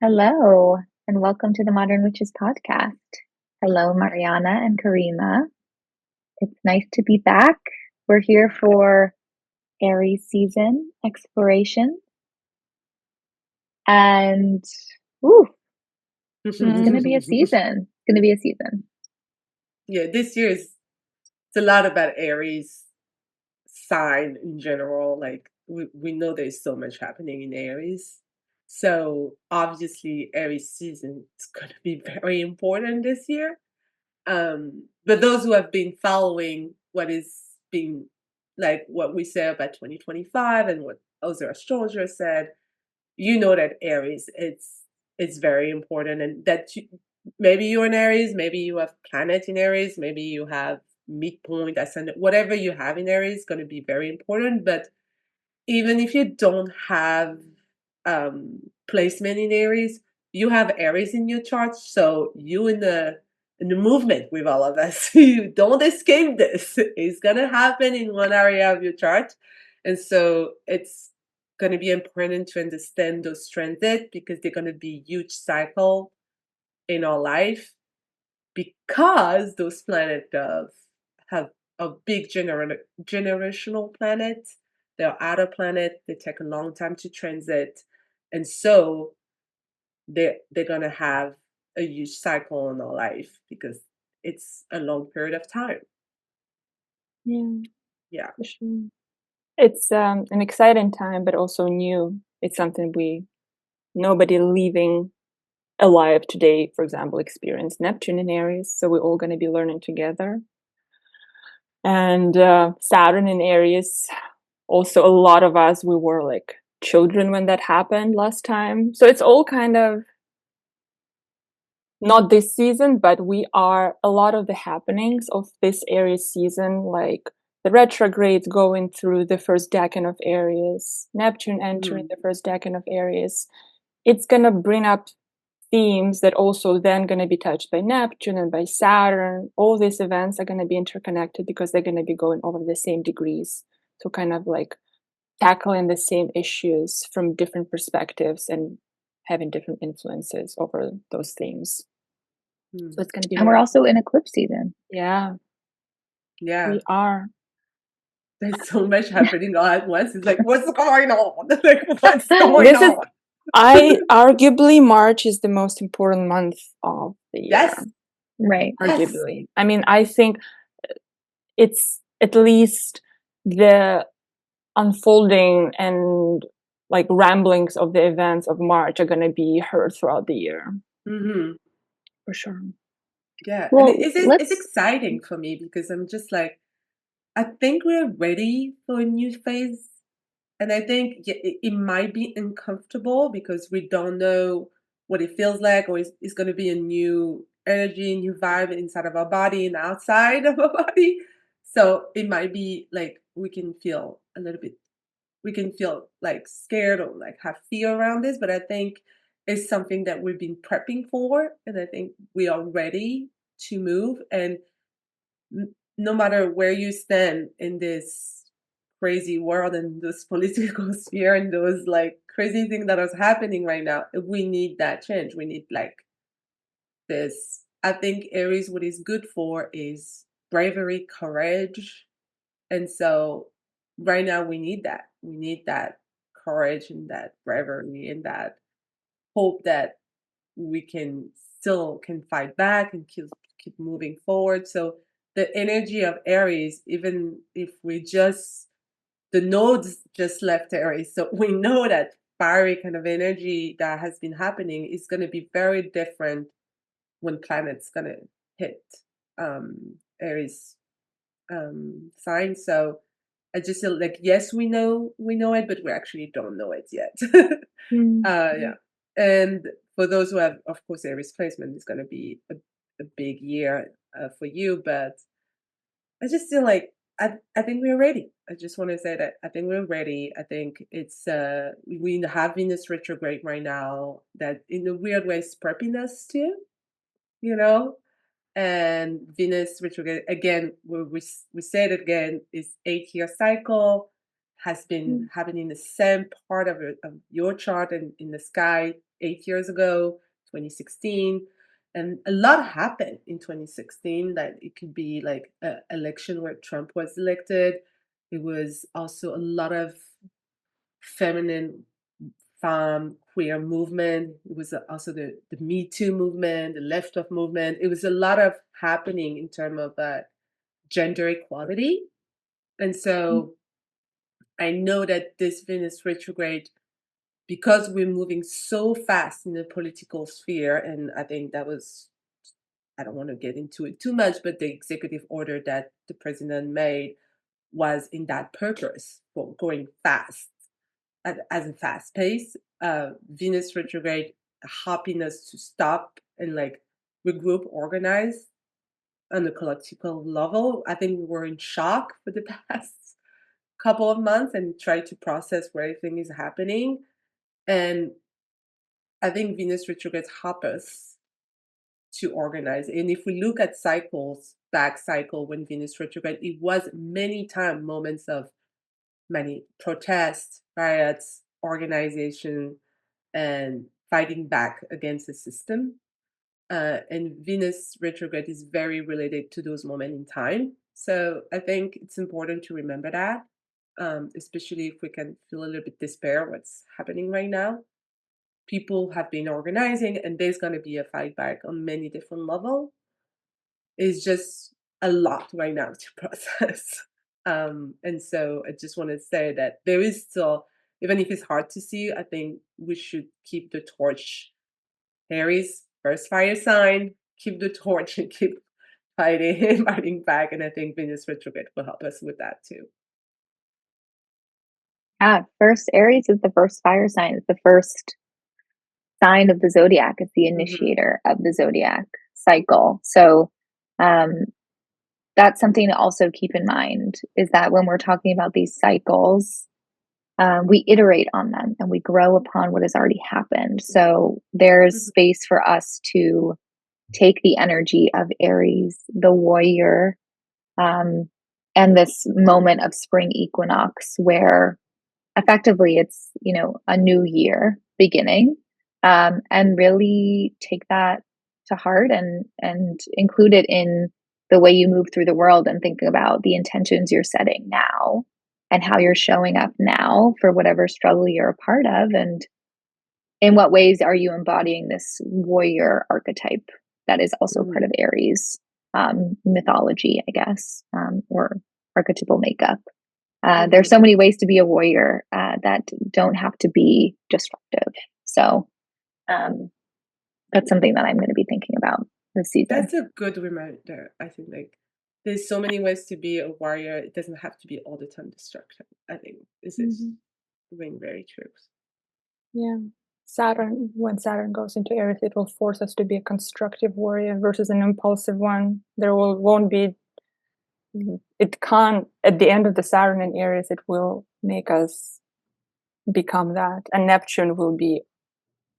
Hello, and welcome to the Modern Witches podcast. Hello, Mariana and Karima. It's nice to be back. We're here for Aries season exploration, and ooh, it's going to be a season. It's going to be a season. Yeah, this year is it's a lot about Aries sign in general. Like we know there's so much happening in Aries. So obviously Aries season is gonna be very important this year. But those who have been following what is being like what we say about 2025 and what other astrologers said, you know that Aries it's very important and maybe you're in Aries, maybe you have planet in Aries, maybe you have midpoint, ascendant, whatever you have in Aries is going to be very important. But even if you don't have placement in Aries, you have Aries in your chart, so you in the movement with all of us. You don't escape this. It's gonna happen in one area of your chart, and so it's gonna be important to understand those transits because they're gonna be huge cycle in our life because those planets have a big generational planet. They're outer planet. They take a long time to transit, and so they're gonna have a huge cycle in our life because it's a long period of time. Yeah, Yeah. for sure. It's an exciting time, but also new. It's something nobody living alive today, for example, experienced Neptune in Aries. So we're all going to be learning together. And Saturn in Aries, also a lot of us, we were like children when that happened last time. So it's all kind of not this season, but a lot of the happenings of this Aries season, like the retrogrades going through the first decan of Aries, Neptune entering the first decan of Aries. It's going to bring up themes that also then going to be touched by Neptune and by Saturn. All these events are going to be interconnected because they're going to be going over the same degrees. So kind of like tackling the same issues from different perspectives and having different influences over those themes. So it's going to be And we're also in eclipse season. yeah. Yeah. We are. There's so much happening all at once. It's like, what's going on? Like, what's going on? Arguably March is the most important month of the year. Yes. Right. Arguably. Yes. I mean, I think it's at least the unfolding and like ramblings of the events of March are going to be heard throughout the year. Mm-hmm. For sure. Yeah. Well, And it's exciting for me because I'm just like, I think we're ready for a new phase. And I think it might be uncomfortable because we don't know what it feels like, or it's going to be a new energy, new vibe inside of our body and outside of our body. So it might be like we can feel like scared or like have fear around this. But I think it's something that we've been prepping for. And I think we are ready to move. And no matter where you stand in this crazy world and this political sphere and those like crazy things that is happening right now, we need that change. We need like this. I think Aries, what is good for is bravery, courage. And so right now we need that. We need that courage and that bravery and that hope that we can still can fight back and keep moving forward. So the energy of Aries, even if the nodes just left Aries, so we know that fiery kind of energy that has been happening is going to be very different when planets going to hit Aries sign. So I just feel like yes, we know it, but we actually don't know it yet. Yeah. And for those who have, of course, Aries placement, it's going to be a big year for you. But I just feel like I think we're ready. I just want to say that I think we're ready. I think it's we have Venus retrograde right now that in a weird way is prepping us too, you know. And Venus retrograde again, we say it again, is 8-year cycle, has been happening in the same part of your chart and in the sky 8 years ago, 2016. And a lot happened in 2016 that it could be like an election where Trump was elected. It was also a lot of feminine queer movement. It was also the Me Too movement, the left of movement. It was a lot of happening in terms of gender equality. And so I know that this Venus retrograde, because we're moving so fast in the political sphere, and I think that was, I don't want to get into it too much, but the executive order that the president made was in that purpose for going fast at a fast pace. Venus retrograde helping us to stop and like regroup, organize on the collective level. I think we were in shock for the past couple of months and try to process where everything is happening. And I think Venus retrogrades help us to organize. And if we look at cycles, back cycle when Venus retrograde, it was many time moments of many protests, riots, organization, and fighting back against the system. And Venus retrograde is very related to those moments in time. So I think it's important to remember that, especially if we can feel a little bit despair what's happening right now. People have been organizing, and there's going to be a fight back on many different levels. It's just a lot right now to process. And so I just want to say that there is still, even if it's hard to see, I think we should keep the torch. Aries, first fire sign, keep the torch and keep fighting, fighting back. And I think Venus retrograde will help us with that too. Yeah, first Aries is the first fire sign. It's the first sign of the zodiac. It's the initiator of the zodiac cycle. So that's something to also keep in mind, is that when we're talking about these cycles, we iterate on them and we grow upon what has already happened. So there's space for us to take the energy of Aries, the warrior, and this moment of spring equinox where effectively it's, a new year beginning, and really take that to heart and include it in the way you move through the world, and think about the intentions you're setting now and how you're showing up now for whatever struggle you're a part of, and in what ways are you embodying this warrior archetype that is also part of Aries mythology, I guess, or archetypal makeup. There's so many ways to be a warrior that don't have to be destructive. So that's something that I'm going to be thinking about this season. That's a good reminder. I think like there's so many ways to be a warrior. It doesn't have to be all the time destructive. I think this is being very true. Yeah. When Saturn goes into Aries, it will force us to be a constructive warrior versus an impulsive one. Won't be, it can't, at the end of the Saturn in Aries, it will make us become that. And Neptune will be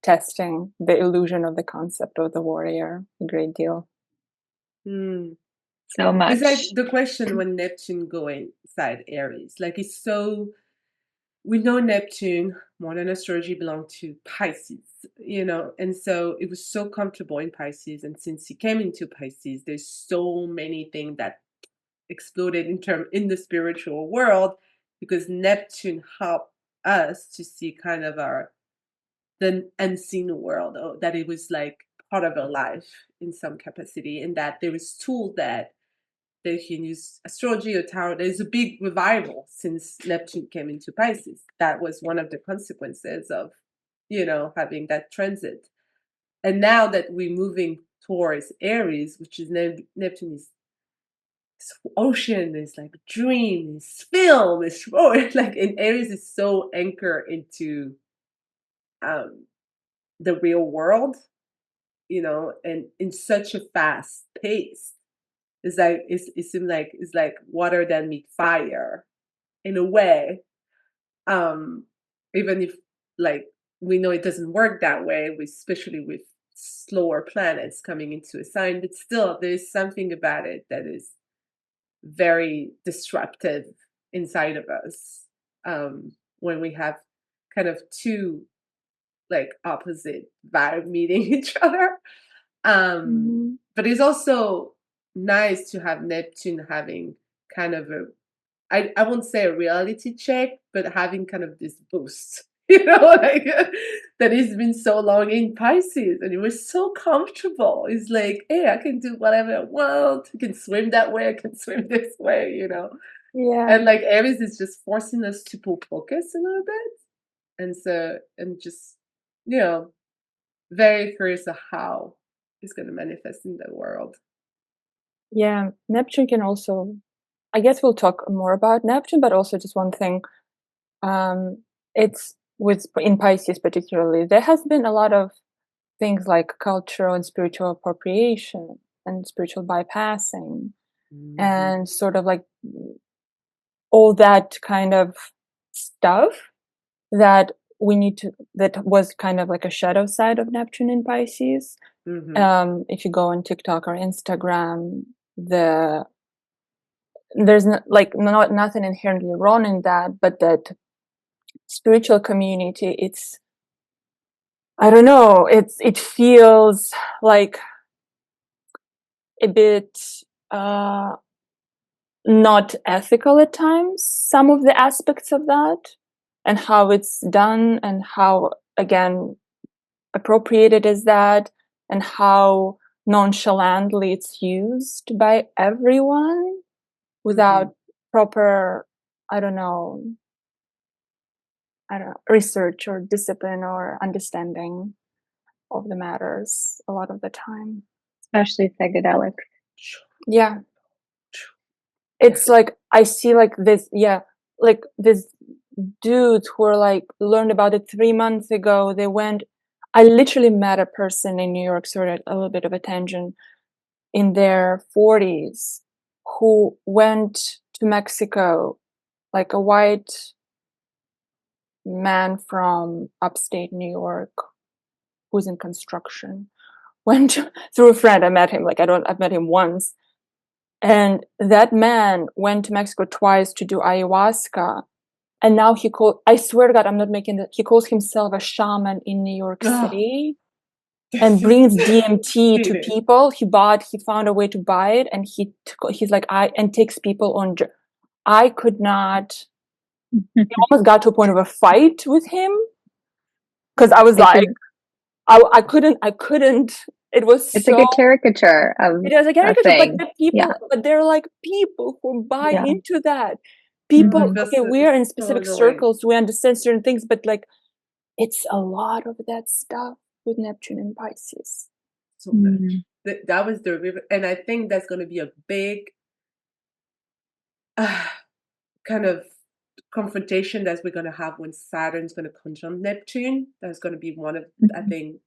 testing the illusion of the concept of the warrior a great deal. So much. It's like the question when Neptune go inside Aries, like it's so, we know Neptune, modern astrology, belonged to Pisces, and so it was so comfortable in Pisces. And since he came into Pisces, there's so many things that exploded in the spiritual world, because Neptune helped us to see kind of the unseen world, or that it was like part of our life in some capacity, and that there was tools that they can use astrology or tarot. There's a big revival since Neptune came into Pisces. That was one of the consequences of, having that transit. And now that we're moving towards Aries, which is Neptune is ocean, is like dream, is film, is like, in Aries is so anchored into the real world, and in such a fast pace. It's like it seems like it's like water that meet fire in a way. Even if like we know it doesn't work that way, especially with slower planets coming into a sign, but still there's something about it that is very disruptive inside of us. when we have kind of two like opposite vibe meeting each other. But it's also nice to have Neptune having kind of a, I won't say a reality check, but having kind of this boost, like that he's been so long in Pisces and he was so comfortable. It's like, hey, I can do whatever I want. I can swim that way, I can swim this way. Yeah. And like Aries is just forcing us to pull focus a little bit. And so, and just, very curious of how it's going to manifest in the world. Yeah, Neptune can also, I guess we'll talk more about Neptune, but also just one thing. It's in Pisces particularly, there has been a lot of things like cultural and spiritual appropriation and spiritual bypassing and sort of like all that kind of stuff that that was kind of like a shadow side of Neptune in Pisces. If you go on TikTok or Instagram, there's nothing inherently wrong in that, but that spiritual community, I don't know, it feels like a bit not ethical at times, some of the aspects of that, and how it's done, and how, again, appropriated is that, and how nonchalantly it's used by everyone without proper, I don't know, research or discipline or understanding of the matters a lot of the time. Especially psychedelics. Yeah. It's like, I see like this, like this dudes who are like, learned about it 3 months ago. I literally met a person in New York, sort of a little bit of a tangent, in their 40s, who went to Mexico, like a white man from upstate New York who's in construction, went through a friend. I met him, I've met him once. And that man went to Mexico twice to do ayahuasca. And now I swear to God, I'm not making that. He calls himself a shaman in New York City and brings DMT to people. He found a way to buy it, and he's like, and takes people on. I could not, I almost got to a point of a fight with him because I was like, I couldn't. It's like a caricature of it is a caricature, thing. but they're like people who buy into that. People, okay, we're in specific circles, we understand certain things, but like, it's a lot of that stuff with Neptune and Pisces. So much. That was the river, and I think that's going to be a big kind of confrontation that we're going to have when Saturn's going to conjunct Neptune. That's going to be one of, I think,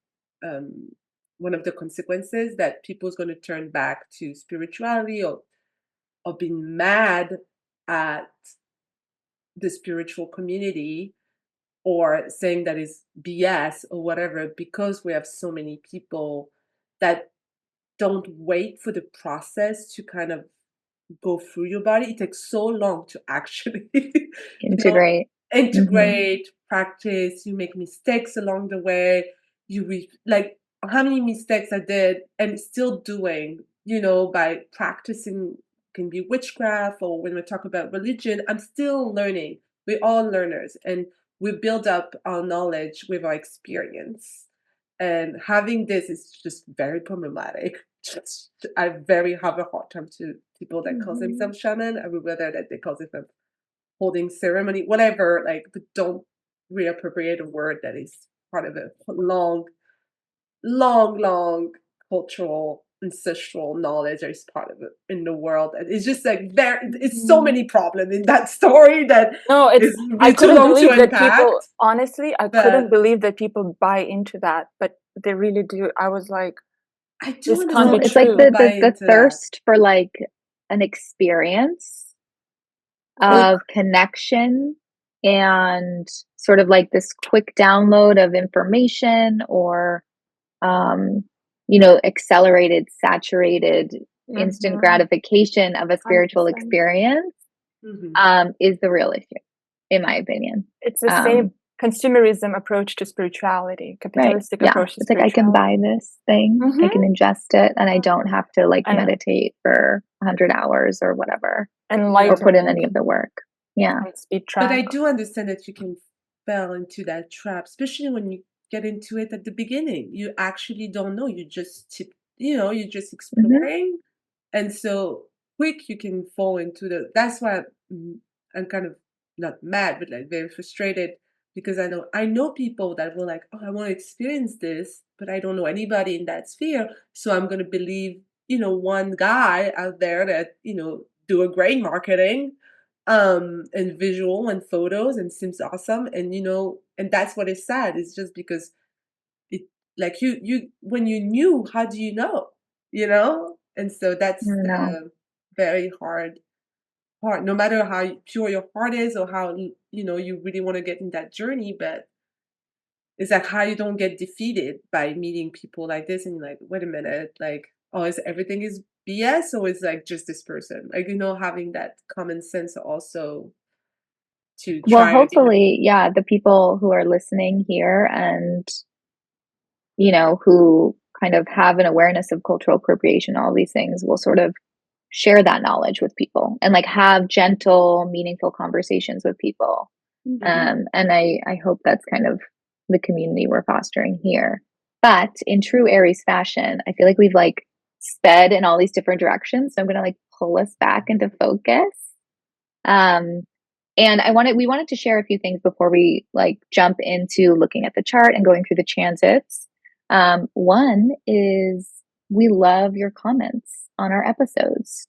one of the consequences, that people's going to turn back to spirituality or being mad at the spiritual community, or saying that is BS or whatever, because we have so many people that don't wait for the process to kind of go through your body. It takes so long to actually integrate, practice. You make mistakes along the way. Like how many mistakes I did and still doing, by practicing, can be witchcraft, or when we talk about religion, I'm still learning. We're all learners, and we build up our knowledge with our experience. And having this is just very problematic. I very have a hard time to people that call themselves shaman. I would rather that they call themselves holding ceremony, whatever, but don't reappropriate a word that is part of a long cultural ancestral knowledge that is part of it in the world. And it's just like it's so many problems in that story that I couldn't believe that people, honestly, I couldn't believe that people buy into that, but they really do. I was like, this can't be true. It's like the thirst for like an experience of connection and sort of like this quick download of information, or accelerated, saturated, instant gratification of a spiritual experience is the real issue. in my opinion. It's the same consumerism approach to spirituality, capitalistic right. approach to it's like I can buy this thing, I can ingest it, and I don't have to like meditate for 100 hours or whatever, or put in any of the work. Yeah. Speed track. But I do understand that you can fall into that trap, especially when you get into it at the beginning. You actually don't know. You just you're just exploring, and so quick you can fall into that's why I'm kind of not mad, but like very frustrated, because I know people that were like, oh, I want to experience this, but I don't know anybody in that sphere, so I'm gonna believe one guy out there that do a great marketing and visual and photos and seems awesome, and and that's what is sad. It's just because it, like, you when you knew, how do you know, and so that's very hard, no matter how pure your heart is, or how you really want to get in that journey. But it's like how you don't get defeated by meeting people like this, and you're like, wait a minute, like, oh, is everything is BS, or is like just this person, like, having that common sense also to well, try again. hopefully, yeah, the people who are listening here and who kind of have an awareness of cultural appropriation, all these things, will sort of share that knowledge with people and like have gentle, meaningful conversations with people. And I hope that's kind of the community we're fostering here. But in true Aries fashion, I feel like we've like sped in all these different directions. So I'm going to like pull us back into focus. And we wanted to share a few things before we like jump into looking at the chart and going through the transits. One is we love your comments on our episodes,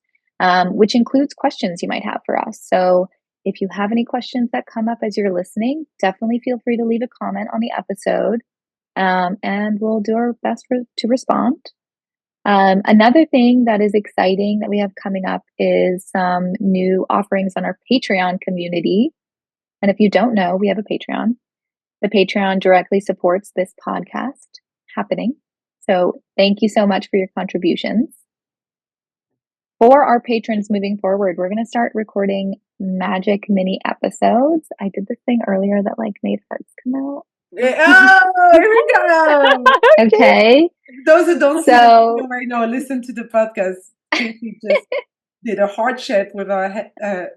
which includes questions you might have for us. So if you have any questions that come up as you're listening, definitely feel free to leave a comment on the episode, and we'll do our best to respond. Another thing that is exciting that we have coming up is some new offerings on our Patreon community. And if you don't know, we have a Patreon. The Patreon directly supports this podcast happening. So thank you so much for your contributions. For our patrons moving forward, we're going to start recording magic mini episodes. I did this thing earlier that like made hearts come out. Oh, here we go. Okay. Those who don't see the video right now, listen to the podcast. Casey just did a heart shape with her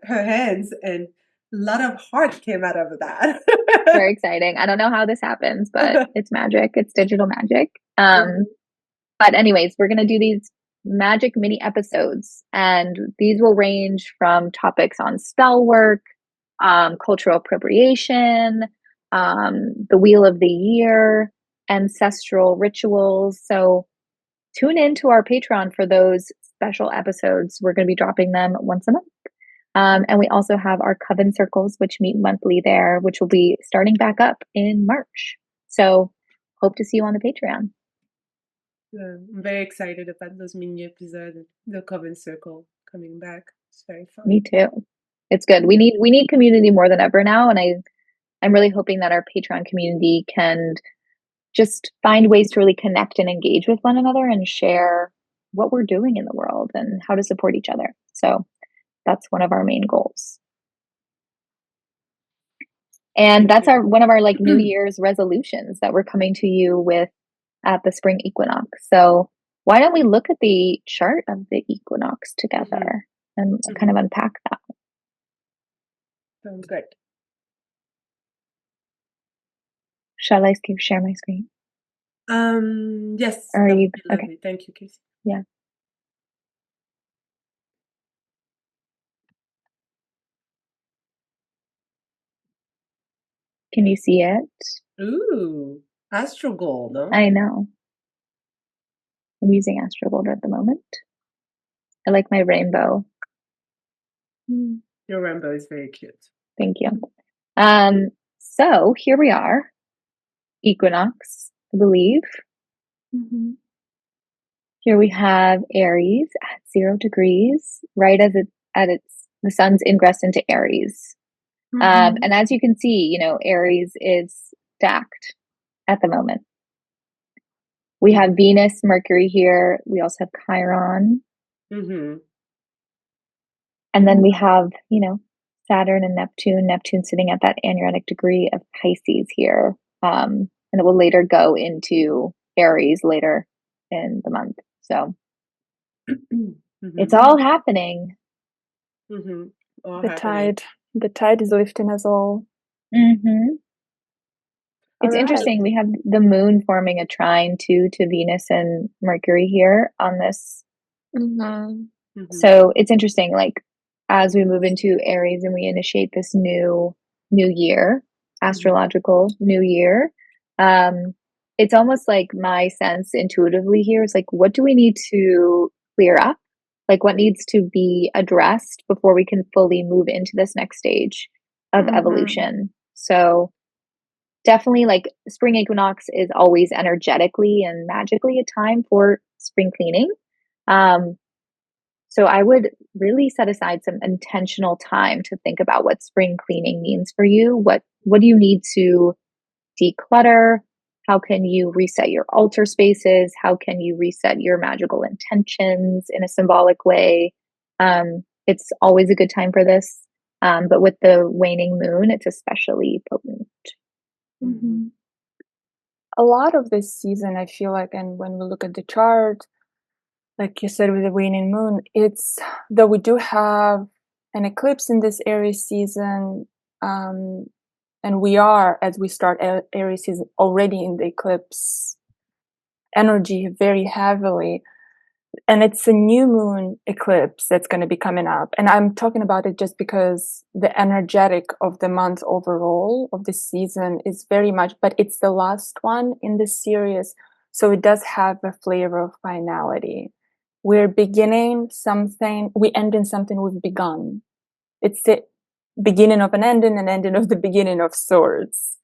hands, and a lot of heart came out of that. Very exciting. I don't know how this happens, but it's magic. It's digital magic. But anyways, we're going to do these magic mini episodes, and these will range from topics on spell work, cultural appropriation, the wheel of the year, ancestral rituals. So tune into our Patreon for those special episodes. We're going to be dropping them once a month. And we also have our Coven Circles, which meet monthly there, which will be starting back up in March. So hope to see you on the Patreon. Yeah, I'm very excited about those mini episodes, the Coven Circle coming back. It's very fun. Me too. It's good. We need community more than ever now, and I'm really hoping that our Patreon community can just find ways to really connect and engage with one another and share what we're doing in the world and how to support each other. So that's one of our main goals. And that's one of our like New Year's resolutions that we're coming to you with at the Spring Equinox. So why don't we look at the chart of the equinox together and kind of unpack that? Sounds good. Shall I share my screen? Yes. Are you okay? Thank you, Casey. Yeah. Can you see it? Ooh, Astro Gold, huh? I know. I'm using Astro Gold at the moment. I like my rainbow. Your rainbow is very cute. Thank you. So here we are, equinox, I believe. Here we have Aries at 0 degrees, right as the sun's ingress into Aries. And as you can see, Aries is stacked at the moment. We have Venus, Mercury here. We also have Chiron. And then we have, Saturn and Neptune sitting at that anaretic degree of Pisces here. And it will later go into Aries later in the month. So it's all happening. All The happening. tide is lifting us all. It's interesting. We have the moon forming a trine to Venus and Mercury here on this. So it's interesting, like as we move into Aries and we initiate this new year, astrological new year, it's almost like my sense intuitively here is like, what do we need to clear up? Like what needs to be addressed before we can fully move into this next stage of evolution? So definitely, like spring equinox is always energetically and magically a time for spring cleaning. So I would really set aside some intentional time to think about what spring cleaning means for you. What do you need to declutter? How can you reset your altar spaces? How can you reset your magical intentions in a symbolic way? It's always a good time for this. But with the waning moon, it's especially potent. A lot of this season, I feel like, and when we look at the chart, like you said, with the waning moon, it's though we do have an eclipse in this Aries season, and we are, as we start Aries season, already in the eclipse energy very heavily. And it's a new moon eclipse that's going to be coming up. And I'm talking about it just because the energetic of the month overall of this season is very much, but it's the last one in this series. So it does have a flavor of finality. We're beginning something, we end in something we've begun. It's the beginning of an ending, an ending of the beginning of sorts,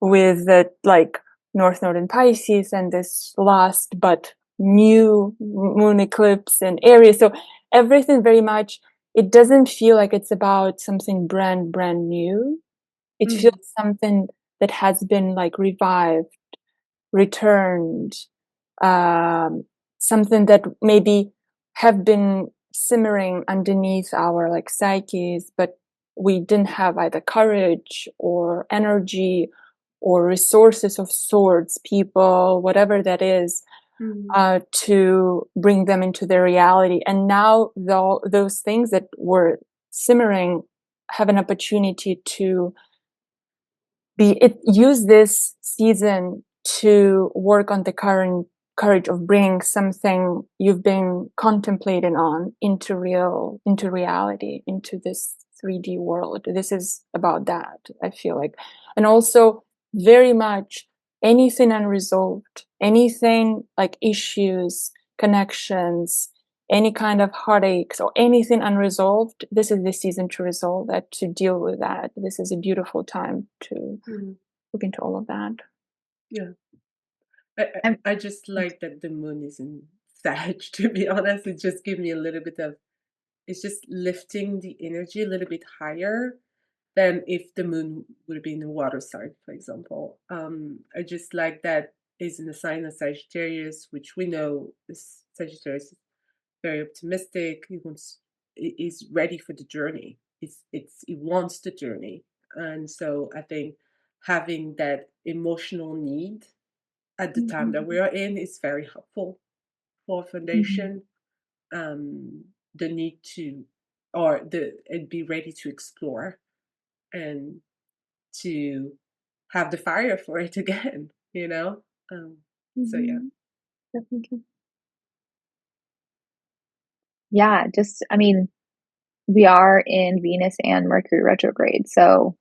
with the like North Node in Pisces and this last but new moon eclipse in Aries. So everything very much, it doesn't feel like it's about something brand new. It feels something that has been like revived, returned, something that maybe have been simmering underneath our like psyches, but we didn't have either courage or energy or resources of sorts, people, whatever that is, to bring them into their reality. And now those things that were simmering have an opportunity to use this season to work on the current courage of bringing something you've been contemplating on into reality, into this 3D world. This is about that, I feel like. And also very much anything unresolved, anything like issues, connections, any kind of heartaches or anything unresolved, this is the season to resolve that, to deal with that. This is a beautiful time to look into all of that. Yeah. I just like that the moon is in Sag, to be honest. It just gives me a little bit of, it's just lifting the energy a little bit higher than if the moon would be in the water sign, for example. I just like that is in the sign of Sagittarius, which we know is Sagittarius is very optimistic. Is ready for the journey. It wants the journey. And so I think having that emotional need at the time that we are in is very helpful for foundation. The need to, or and be ready to explore and to have the fire for it again, you know? So yeah. Definitely. Yeah, just, I mean, we are in Venus and Mercury retrograde. So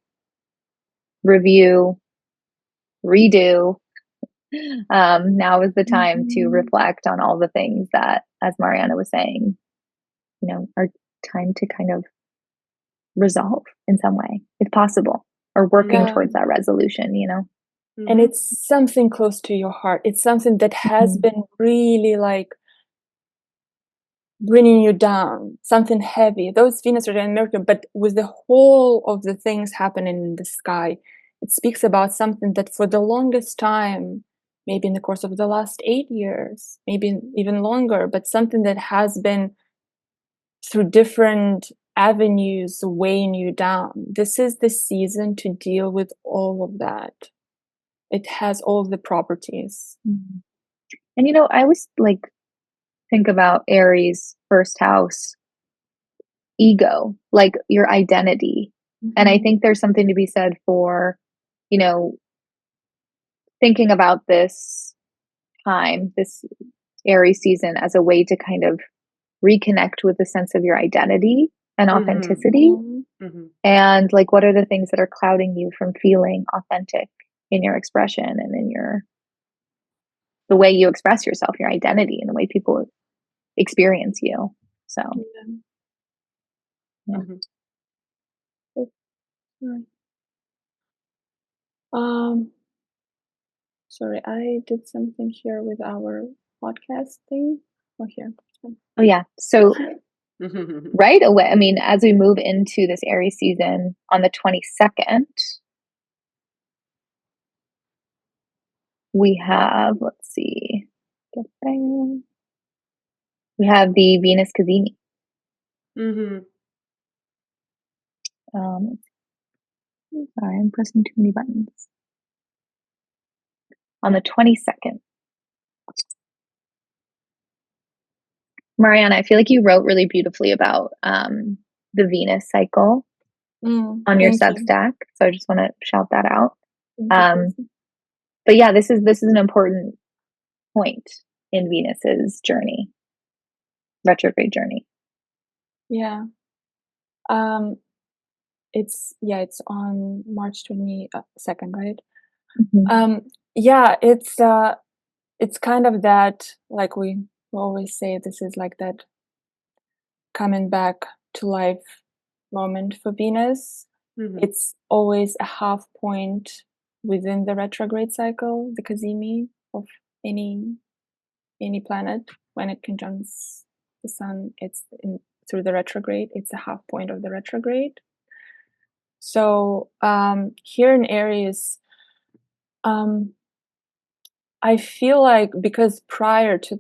review, redo. Now is the time to reflect on all the things that, as Mariana was saying, are time to kind of resolve in some way, if possible, or working towards that resolution, And it's something close to your heart. It's something that has been really like bringing you down, something heavy. Those Venus and Mercury, but with the whole of the things happening in the sky, it speaks about something that for the longest time, maybe in the course of the last 8 years, maybe even longer, but something that has been through different avenues weighing you down. This is the season to deal with all of that. It has all of the properties. Mm-hmm. And you know, I always like think about Aries first house ego, like your identity. And I think there's something to be said for, you know, thinking about this time, this Aries season, as a way to kind of reconnect with the sense of your identity and authenticity. Mm-hmm. And like, what are the things that are clouding you from feeling authentic in your expression and in the way you express yourself, your identity, and the way people experience you. So, yeah. Sorry, I did something here with our podcast thing. Oh, here. Oh, yeah. So, right away, I mean, as we move into this Aries season on the 22nd, we have, let's see, we have the Venus Cazimi. Sorry, I'm pressing too many buttons. On the 22nd. Mariana, I feel like you wrote really beautifully about the Venus cycle on your Substack. So I just want to shout that out. But yeah, this is an important point in Venus's journey, retrograde journey. Yeah. It's on March 22nd, right? Yeah, it's kind of that, like we always say, this is like that coming back to life moment for Venus. It's always a half point within the retrograde cycle, the Cazimi of any planet. When it conjuncts the sun, it's through the retrograde, it's a half point of the retrograde. So here in Aries, I feel like, because prior to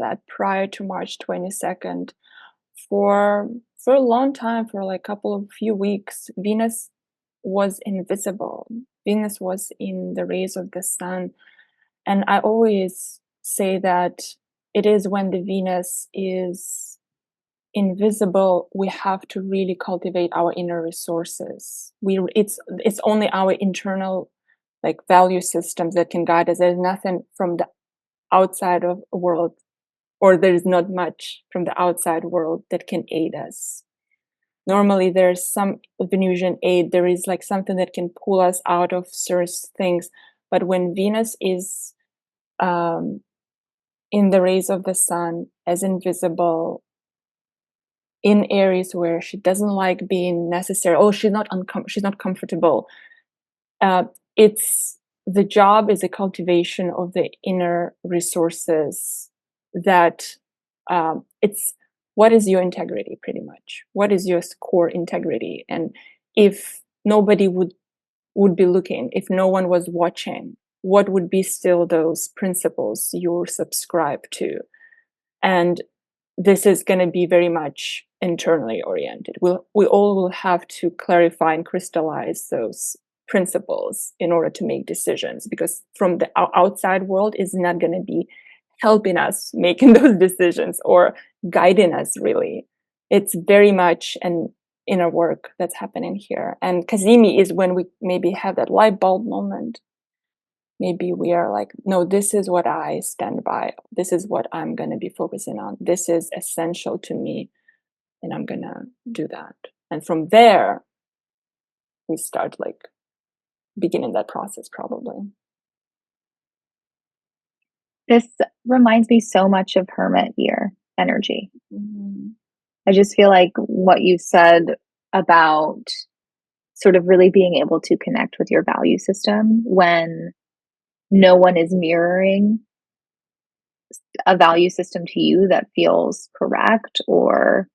March 22nd, for a long time, for like few weeks, Venus was invisible. Venus was in the rays of the sun. And I always say that it is when the Venus is invisible, we have to really cultivate our inner resources. It's only our internal like value systems that can guide us. There's nothing from the outside of the world, or there's not much from the outside world that can aid us. Normally there's some Venusian aid, there is like something that can pull us out of certain things. But when Venus is in the rays of the sun, as invisible, in Aries, where she doesn't like being necessary, she's not comfortable, it's the job is a cultivation of the inner resources. That it's what is your integrity, pretty much. What is your core integrity? And if nobody would be looking, if no one was watching, what would be still those principles you subscribe to? And this is going to be very much internally oriented. We all will have to clarify and crystallize those principles in order to make decisions, because from the outside world is not going to be helping us making those decisions or guiding us, really. It's very much an inner work that's happening here. And Cazimi is when we maybe have that light bulb moment. Maybe we are like, no, this is what I stand by. This is what I'm going to be focusing on. This is essential to me, and I'm going to do that. And from there, we start like beginning that process, probably. This reminds me so much of Hermit year energy. I just feel like what you said about sort of really being able to connect with your value system when no one is mirroring a value system to you that feels correct or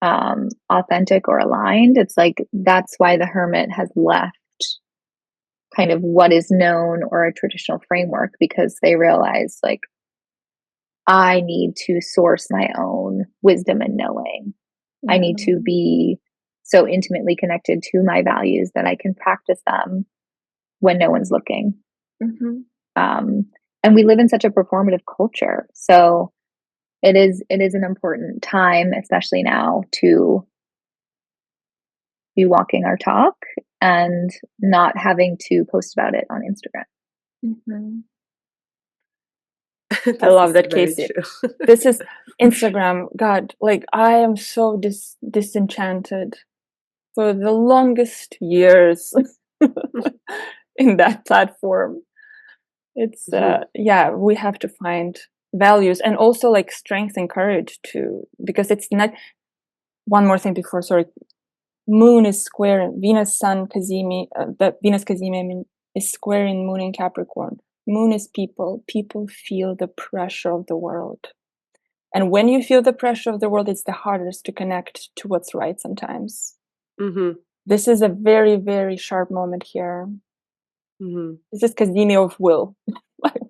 authentic or aligned. It's like, that's why the Hermit has left kind of what is known or a traditional framework, because they realize like, I need to source my own wisdom and knowing. I need to be so intimately connected to my values that I can practice them when no one's looking. Mm-hmm. And we live in such a performative culture. So it is an important time, especially now, to be walking our talk and not having to post about it on Instagram. Mm-hmm. I This love is that, very Casey. true. This is Instagram. God, like I am so disenchanted for the longest years in that platform. It's Mhm. yeah, we have to find values and also like strength and courage too, because it's not. One more thing before, sorry. Moon is square Venus Sun Cazimi, the Venus Cazimi, I mean, is square in Moon in Capricorn. Moon is people. People feel the pressure of the world. And when you feel the pressure of the world, it's the hardest to connect to what's right sometimes. Mhm. This is a very, very sharp moment here. Mhm. This is Cazimi of will.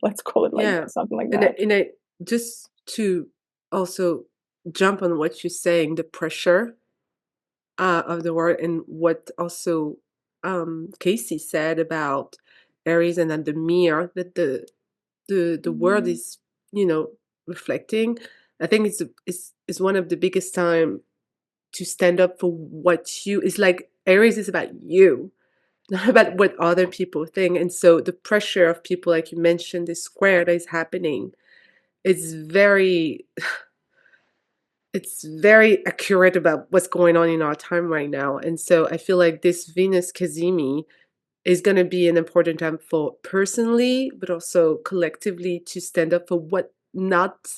Let's call it like Yeah. something like And that. just to also jump on what you're saying, the pressure of the word, and what also Casey said about Aries, and then the mirror that the world is, reflecting. I think it's one of the biggest time to stand up for what you is like. Aries is about you, not about what other people think. And so the pressure of people, like you mentioned, this square that is happening, it's very it's very accurate about what's going on in our time right now. And so I feel like this Venus Cazimi is going to be an important time for personally, but also collectively, to stand up for what, not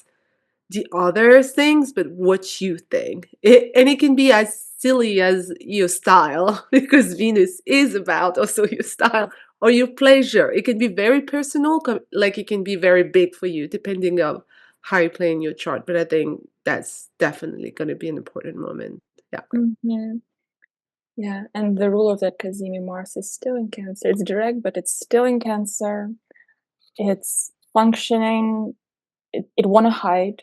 the other things, but what you think. And it can be as silly as your style, because Venus is about also your style or your pleasure. It can be very personal, like it can be very big for you, depending on how you play in your chart. But I think that's definitely going to be an important moment. Yeah. Mm-hmm. Yeah, and the rule of that Cazimi Mars is still in Cancer. It's direct, but it's still in Cancer. It's functioning. It want to hide.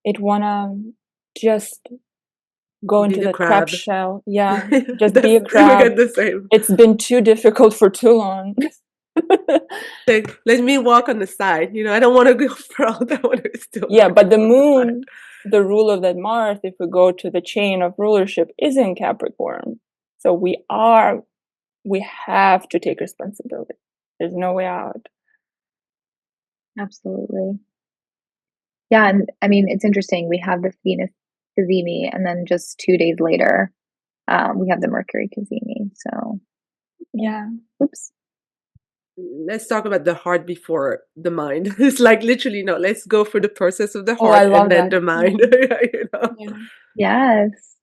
It want to just go Be into the that crab crab. shell. Yeah, just be That's a we crab. got the same. It's been too difficult for too long. Like, let me walk on the side. I don't want to go front. I want to still Yeah, but walking the from the side. moon, the rule of that Mars, if we go to the chain of rulership, is in Capricorn. So we have to take responsibility. There's no way out. Absolutely. Yeah, and I mean, it's interesting. We have this Venus Cazimi, and then just 2 days later, we have the Mercury Cazimi. So, Yeah. oops. Let's talk about the heart before the mind. It's like literally, no, let's go for the process of the Oh, I heart and love then that. the mind. Yeah. Yes.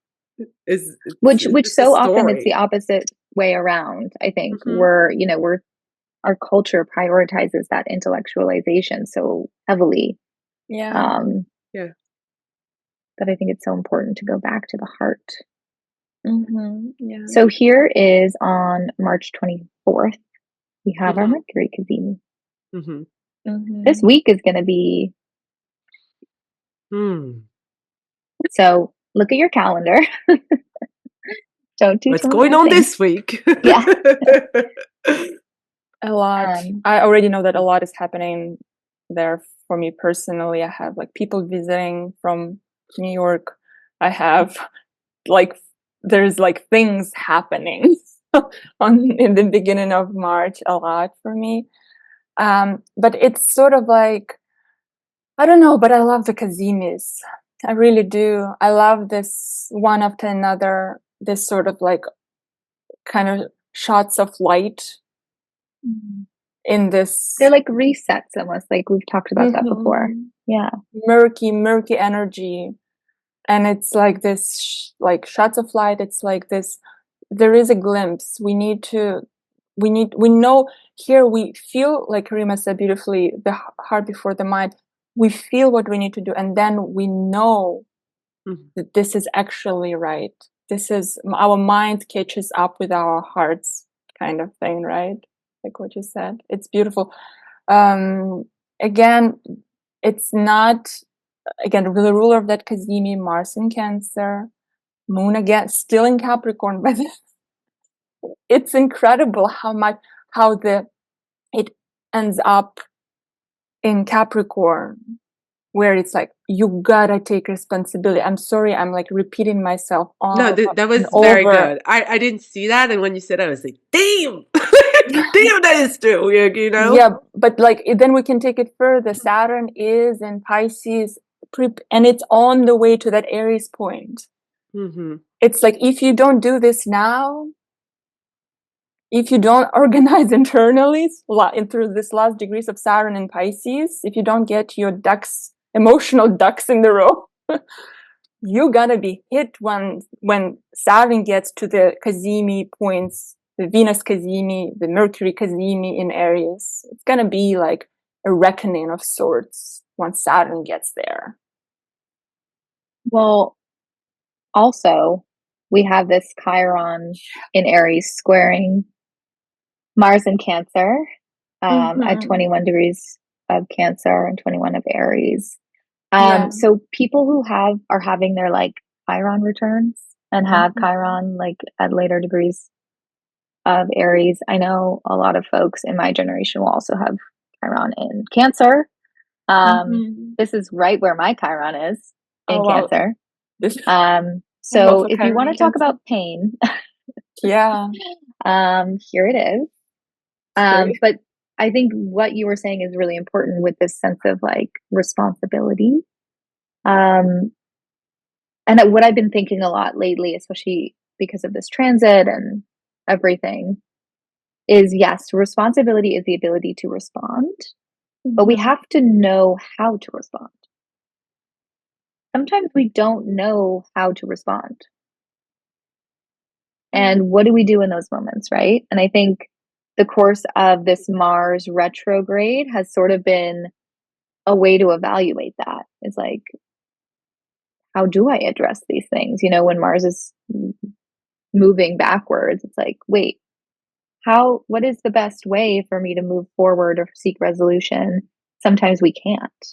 Which It's a so often it's the story. opposite way around. I think Hmm. we're our culture prioritizes that intellectualization so heavily. Yeah. Um, Yeah. that I think it's so important to go back to the heart. Mm-hmm. Yeah. So here is on March 24th, we have our Hmm. Mercury Cazimi. Hmm. This Mm-hmm. week is going to be, Hmm. so look at your calendar. Don't do What's some going bad on things. this week? Yeah. A lot. Um, I already know that a lot is happening there for me personally. I have like people visiting from New York. I have like there's like things happening in the beginning of March a lot for me. But it's sort of like I don't know, but I love the Cazimis. I really do. I love this one after another, this sort of like kind of shots of light in they're this like resets almost, like we've talked about that before. mhm, Yeah. murky energy. And it's like this, like shots of light. It's like this, there is a glimpse. We know here, we feel, like Rima said beautifully, the heart before the mind. We feel what we need to do. And then we know Mhm. that this is actually right. This is our mind catches up with our hearts, kind of thing, right? Like what you said. It's beautiful. Um, again, it's not, again, the ruler of that Cazimi, Mars in Cancer. Moon again, still in Capricorn, but it's incredible how it ends up in Capricorn, where it's like, you gotta take responsibility. I'm sorry, I'm like repeating myself No, over that and was very over. good. I didn't see that, and when you said that, I was like, damn, damn, that is true. You know? Yeah, but like then we can take it further. Saturn is in Pisces, and it's on the way to that Aries point. Mm-hmm. It's like, if you don't do this now, if you don't organize internally through this last degrees of Saturn in Pisces, if you don't get your emotional ducks in the row, you're gonna be hit when Saturn gets to the Cazimi points, the Venus Cazimi, the Mercury Cazimi in Aries. It's gonna be like a reckoning of sorts once Saturn gets there. Well, also, we have this Chiron in Aries squaring Mars in Cancer at 21 degrees of Cancer and 21 of Aries. Yeah. So people who are having their like Chiron returns and have Chiron like at later degrees of Aries. I know a lot of folks in my generation will also have Chiron in Cancer. This is right where my Chiron is in Cancer. So if you want to talk about pain, yeah, here it is. But I think what you were saying is really important with this sense of like responsibility. And what I've been thinking a lot lately, especially because of this transit and everything, is yes, responsibility is the ability to respond, but we have to know how to respond. Sometimes we don't know how to respond. And what do we do in those moments, right? And I think the course of this Mars retrograde has sort of been a way to evaluate that. It's like, how do I address these things? You know, when Mars is moving backwards, it's like, wait, what is the best way for me to move forward or seek resolution? Sometimes we can't.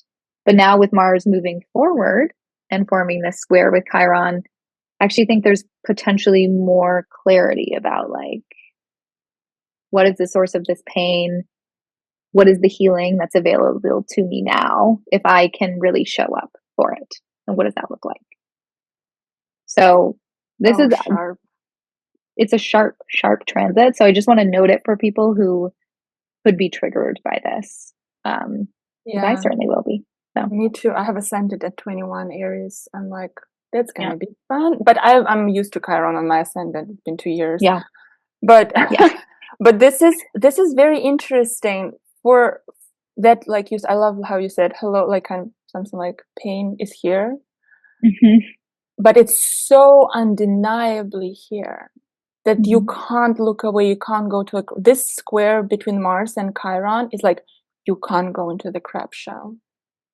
But now with Mars moving forward and forming this square with Chiron, I actually think there's potentially more clarity about like, what is the source of this pain? What is the healing that's available to me now if I can really show up for it? And what does that look like? So this is sharp. It's a sharp transit. So I just want to note it for people who could be triggered by this. Yeah, I certainly will be. So. Me too. I have ascended at 21 Aries. I'm like, that's gonna be fun. But I'm used to Chiron on my ascendant. It's been 2 years. Yeah. But but this is very interesting for that. Like I love how you said hello. Like kind of something like pain is here, but it's so undeniably here that you can't look away. You can't go to this square between Mars and Chiron is like, you can't go into the crab shell.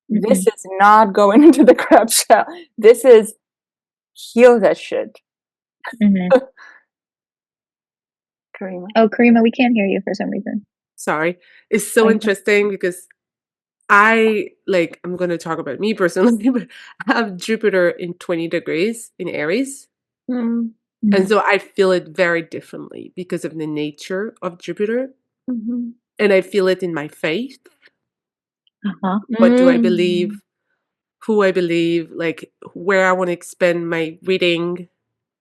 This is not going into the crab shell. This is heal that shit. Karima. Oh, Karima, we can't hear you for some reason. Sorry. It's so interesting because I'm going to talk about me personally, but I have Jupiter in 20 degrees in Aries. And so I feel it very differently because of the nature of Jupiter. And I feel it in my faith. What do I believe? Who I believe, like where I want to expend my reading.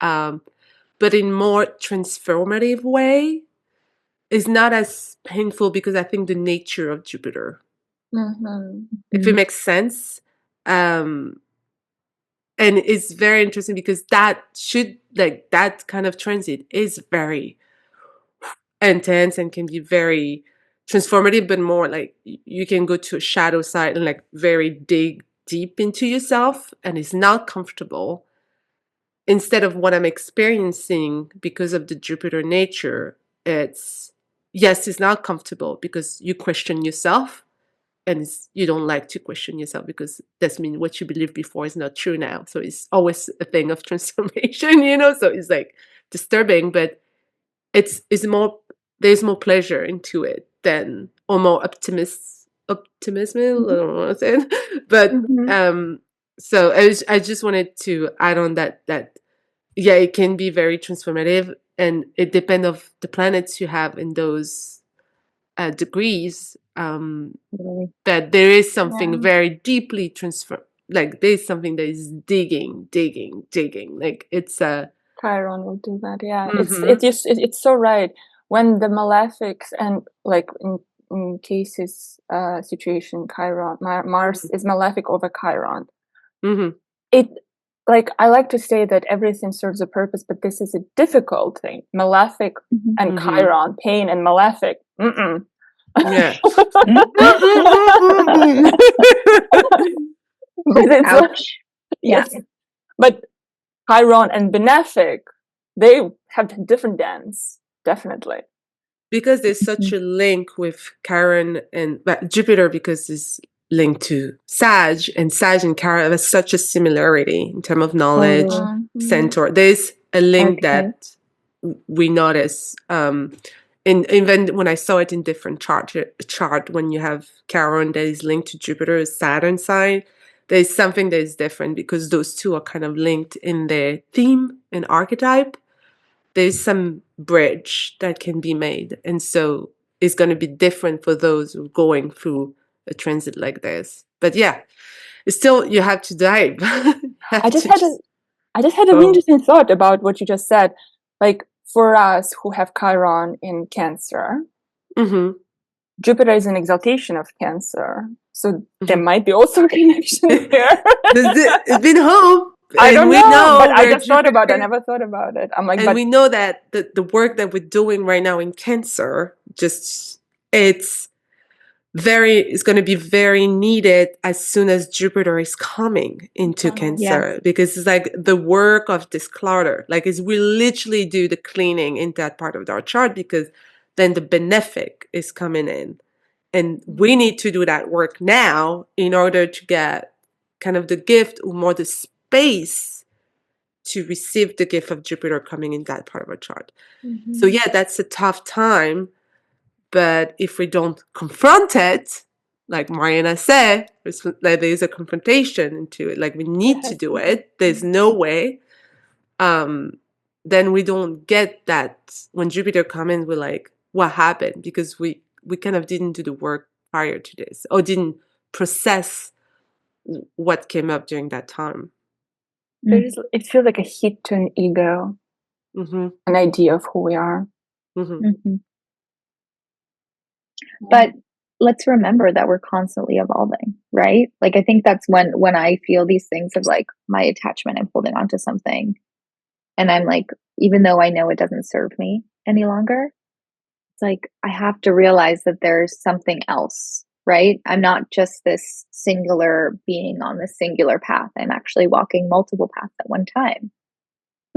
But in more transformative way. Is not as painful because I think the nature of Jupiter. If it makes sense. And it's very interesting because that kind of transit is very intense and can be very transformative, but more like you can go to a shadow side and like very dig deep into yourself, and it's not comfortable. Instead of what I'm experiencing because of the Jupiter nature, it's not comfortable because you question yourself, and you don't like to question yourself because that means what you believed before is not true now. So it's always a thing of transformation, so it's like disturbing, but it's more, there's more pleasure into it than, or more optimism. I don't know what I'm saying, but so I just wanted to add on that yeah, it can be very transformative, and it depends of the planets you have in those degrees. Really. That there is something Yeah. very deeply transfer, like there's something that is digging. Like it's a. Chiron will do that. Yeah, Mhm, it's so right. When the malefics and like in Casey's situation, Chiron, Mars mhm, is malefic over Chiron. mhm, It like I like to say that everything serves a purpose, but this is a difficult thing. Malefic Mhm. and mhm. Chiron, pain and malefic. Mm-mm. Yeah. It's Ouch. Yeah. yes, but Chiron and benefic, they have different dance, definitely. Because there's such Mhm. a link with Chiron and but Jupiter, because it's linked to Sag, and Sag and Chiron has such a similarity in terms of knowledge, Totally. Mhm. centaur. There's a link Archetype. that we notice. And even when I saw it in different chart, when you have Chiron that is linked to Jupiter, Saturn side, there's something that is different because those two are kind of linked in their theme and archetype. There's some bridge that can be made. And so it's going to be different for those who are going through a transit like this. But yeah, it's still, you have to dive. You I have just to had a just I just had an go. interesting thought about what you just said. Like for us who have Chiron in Cancer, Hmm. Jupiter is an exaltation of Cancer. So there Hmm. might be also a connection here. It's been hope. I And don't we know, but know I where just thought about it. I Jupiter, never thought about it. I'm like, and but we know that the work that we're doing right now in Cancer, just it's it's going to be very needed as soon as Jupiter is coming into Yes. Cancer, because it's like the work of this clutter, like is we literally do the cleaning in that part of our chart, because then the benefic is coming in, and we need to do that work now in order to get kind of the gift or more the space to receive the gift of Jupiter coming in that part of our chart. So Mhm. yeah, that's a tough time. But if we don't confront it, like Mariana said, like there's a confrontation into it. Like we need to do it. There's no way. Um, then we don't get that. When Jupiter comes in, we're like, what happened? Because we kind of didn't do the work prior to this, or didn't process what came up during that time. Mm. It feels like a hit to an ego, Mm-hmm. an idea of who we are. Mm-hmm. Mhm. Yeah. But let's remember that we're constantly evolving, right? Like I think that's when I feel these things of like my attachment, I'm holding on to something, and I'm like, even though I know it doesn't serve me any longer, it's like I have to realize that there's something else, right? I'm not just this singular being on this singular path. I'm actually walking multiple paths at one time.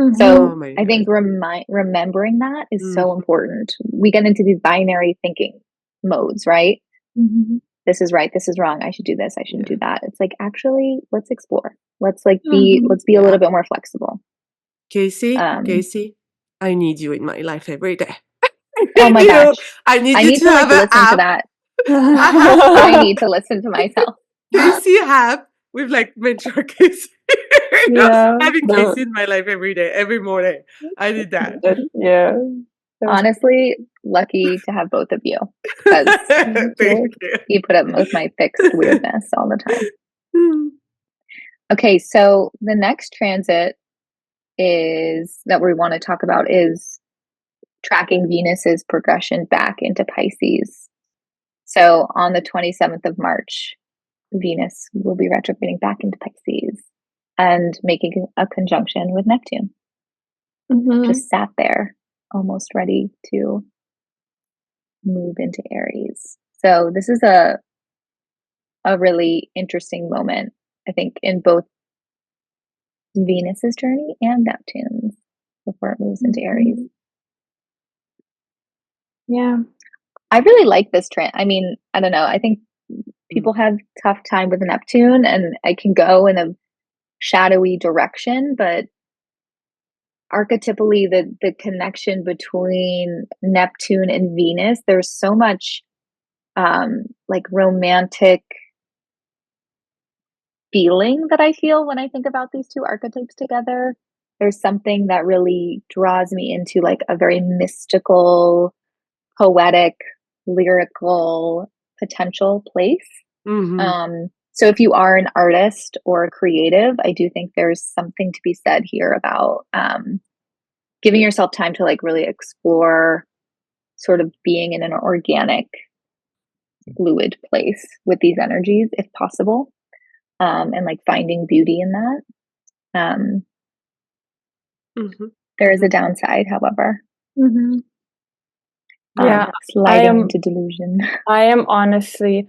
Mhm. Oh So my I think God. remembering that is so Mm-hmm. important. We get into these binary thinking modes, right? Mhm. This is right, this is wrong, I should do this, I shouldn't Yeah. do that. It's like actually let's explore. Mhm. Let's be a little Yeah. bit more flexible. Um Casey, I need you in my life every day. I oh need my you. gosh. I need I you need to to like have an listen to app. that. I have I a need to listen to myself. Casey app with like mentor Casey. Yeah. Having The, Casey in my life every day, every morning. I need that. yeah. There's Honestly, lucky to have both of you because thank Thank you. you. you put up with my fixed weirdness all the time. Hmm. Okay, so the next transit is that we want to talk about is tracking Venus's progression back into Pisces. So on the 27th of March, Venus will be retrograding back into Pisces and making a conjunction with Neptune. Mhm. Just sat there, almost ready to move into Aries. So this is a really interesting moment, I think, in both Venus's journey and Neptune's before it moves into Aries. Mhm. Yeah. I really like this trend. I mean, I don't know. I think Hmm. people have tough time with Neptune, and I can go in a shadowy direction, but archetypally the connection between Neptune and Venus, there's so much like romantic feeling that I feel when I think about these two archetypes together. there's something that really draws me into like a very mystical, poetic, lyrical potential place. So if you are an artist or a creative, I do think there's something to be said here about giving yourself time to like really explore sort of being in an organic, fluid place with these energies, if possible, and like finding beauty in that. There is a downside, however. Yeah, sliding into delusion. I am honestly,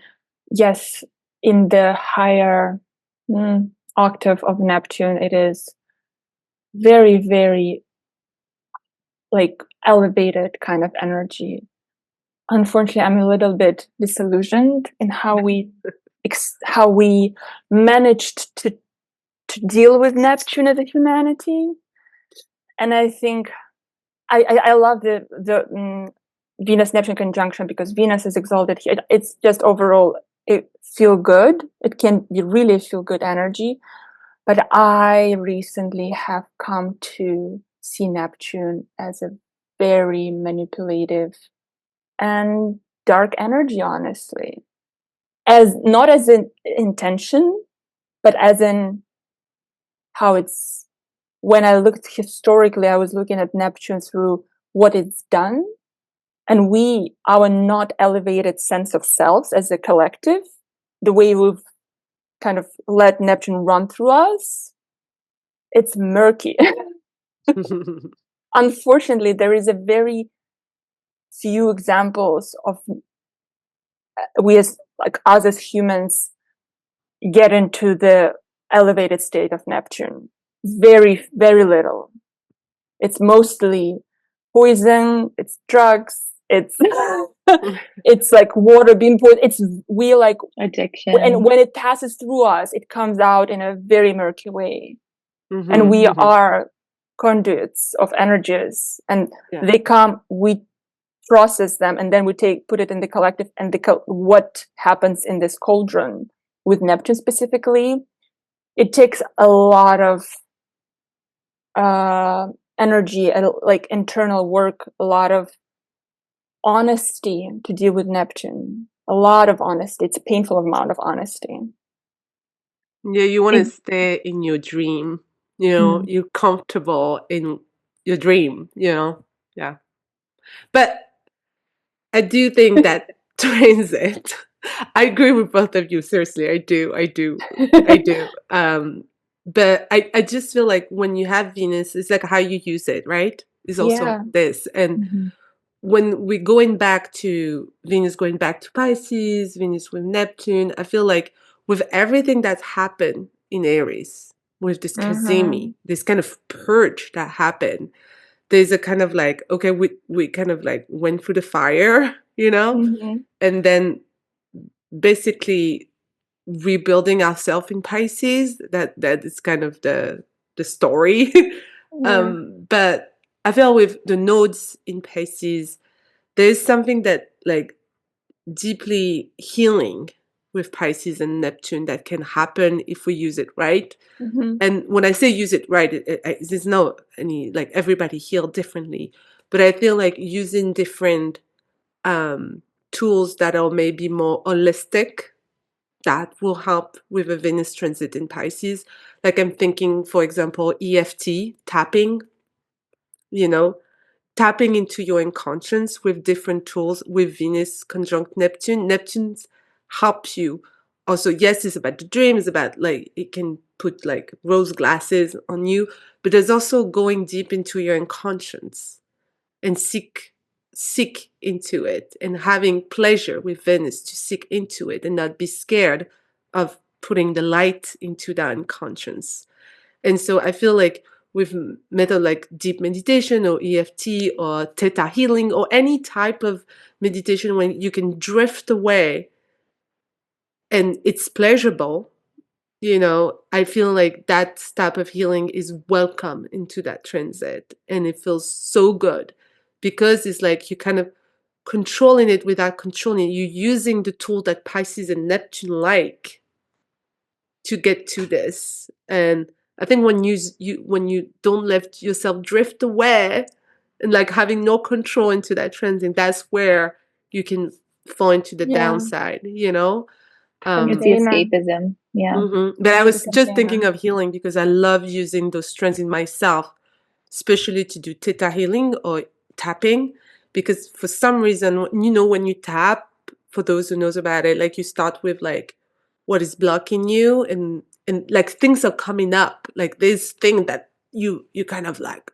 yes, in the higher octave of Neptune, it is very, very like elevated kind of energy. Unfortunately, I'm a little bit disillusioned in how we managed to deal with Neptune as a humanity. And I think I love the Venus Neptune conjunction because Venus is exalted here. It's just overall it feel good. It can be really feel good energy. But I recently have come to see Neptune as a very manipulative and dark energy, honestly. As not as an intention, but as in how it's when I looked historically, I was looking at Neptune through what it's done. And our not elevated sense of selves as a collective, the way we've kind of let Neptune run through us, it's murky. Unfortunately, there is a very few examples of we as like us as humans get into the elevated state of Neptune. Very, very little. It's mostly poison, it's drugs, it's it's like water being poured. It's we like addiction. And when it passes through us, it comes out in a very murky way. And we are conduits of energies, and they come, we process them, and then we put it in the collective, and what happens in this cauldron with Neptune specifically, it takes a lot of energy and like internal work, a lot of honesty to deal with Neptune. A lot of honesty. It's a painful amount of honesty. Yeah, you want to stay in your dream. You know, you're comfortable in your dream, you know? Yeah. But I do think that transit, I agree with both of you. Seriously, I do. But I just feel like when you have Venus, it's like how you use it, right? It's also this. And when we're going back to Venus, going back to Pisces, Venus with Neptune, I feel like with everything that's happened in Aries, with this Cazimi, this kind of purge that happened, there's a kind of like, okay, we kind of like went through the fire, you know, and then basically rebuilding ourselves in Pisces. That is kind of the story. But I feel with the nodes in Pisces, there's something that like deeply healing with Pisces and Neptune that can happen if we use it right. And when I say use it right, there's no any like everybody heal differently, but I feel like using different tools that are maybe more holistic, that will help with a Venus transit in Pisces. Like I'm thinking, for example, EFT tapping, you know, tapping into your unconscious with different tools with Venus conjunct Neptune. Neptune's helps you. Also, yes, it's about the dream, it's about like it can put like rose glasses on you, but there's also going deep into your unconscious and seek into it and having pleasure with Venus to seek into it and not be scared of putting the light into that unconscious. And so I feel like with method like deep meditation or EFT or theta healing or any type of meditation when you can drift away and it's pleasurable, you know, I feel like that type of healing is welcome into that transit. And it feels so good because it's like you kind of controlling it without controlling it. You're using the tool that Pisces and Neptune like to get to this. And I think when when you don't let yourself drift away and like having no control into that transit, that's where you can fall into the Yeah, downside, you know? It's the container. escapism. Yeah. But I It's the was just thinking container. of healing because I love using those transits myself, especially to do theta healing or tapping, because for some reason, you know, when you tap, for those who knows about it, like you start with like what is blocking you, and like things are coming up, like this thing that you kind of like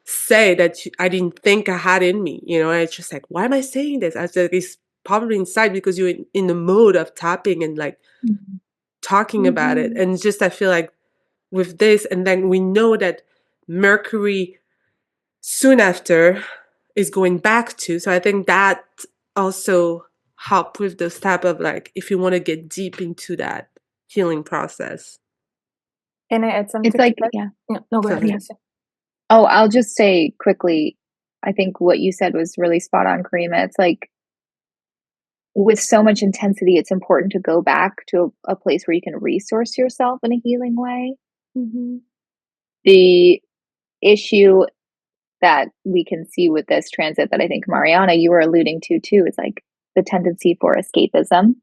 say that I didn't think I had in me, you know. And it's just like, why am I saying this? I said it's probably inside because you're in the mode of tapping and like Mhm. talking about it. And just I feel like with this, and then we know that Mercury soon after is going back to, so I think that also help with this type of like, if you want to get deep into that healing process. Can I add It's something to like, that? yeah. No, go ahead, Sorry. Yeah. Cassie. Oh, I'll just say quickly, I think what you said was really spot on, Karima. It's like with so much intensity, it's important to go back to a place where you can resource yourself in a healing way. The issue that we can see with this transit that I think, Mariana, you were alluding to too, is like the tendency for escapism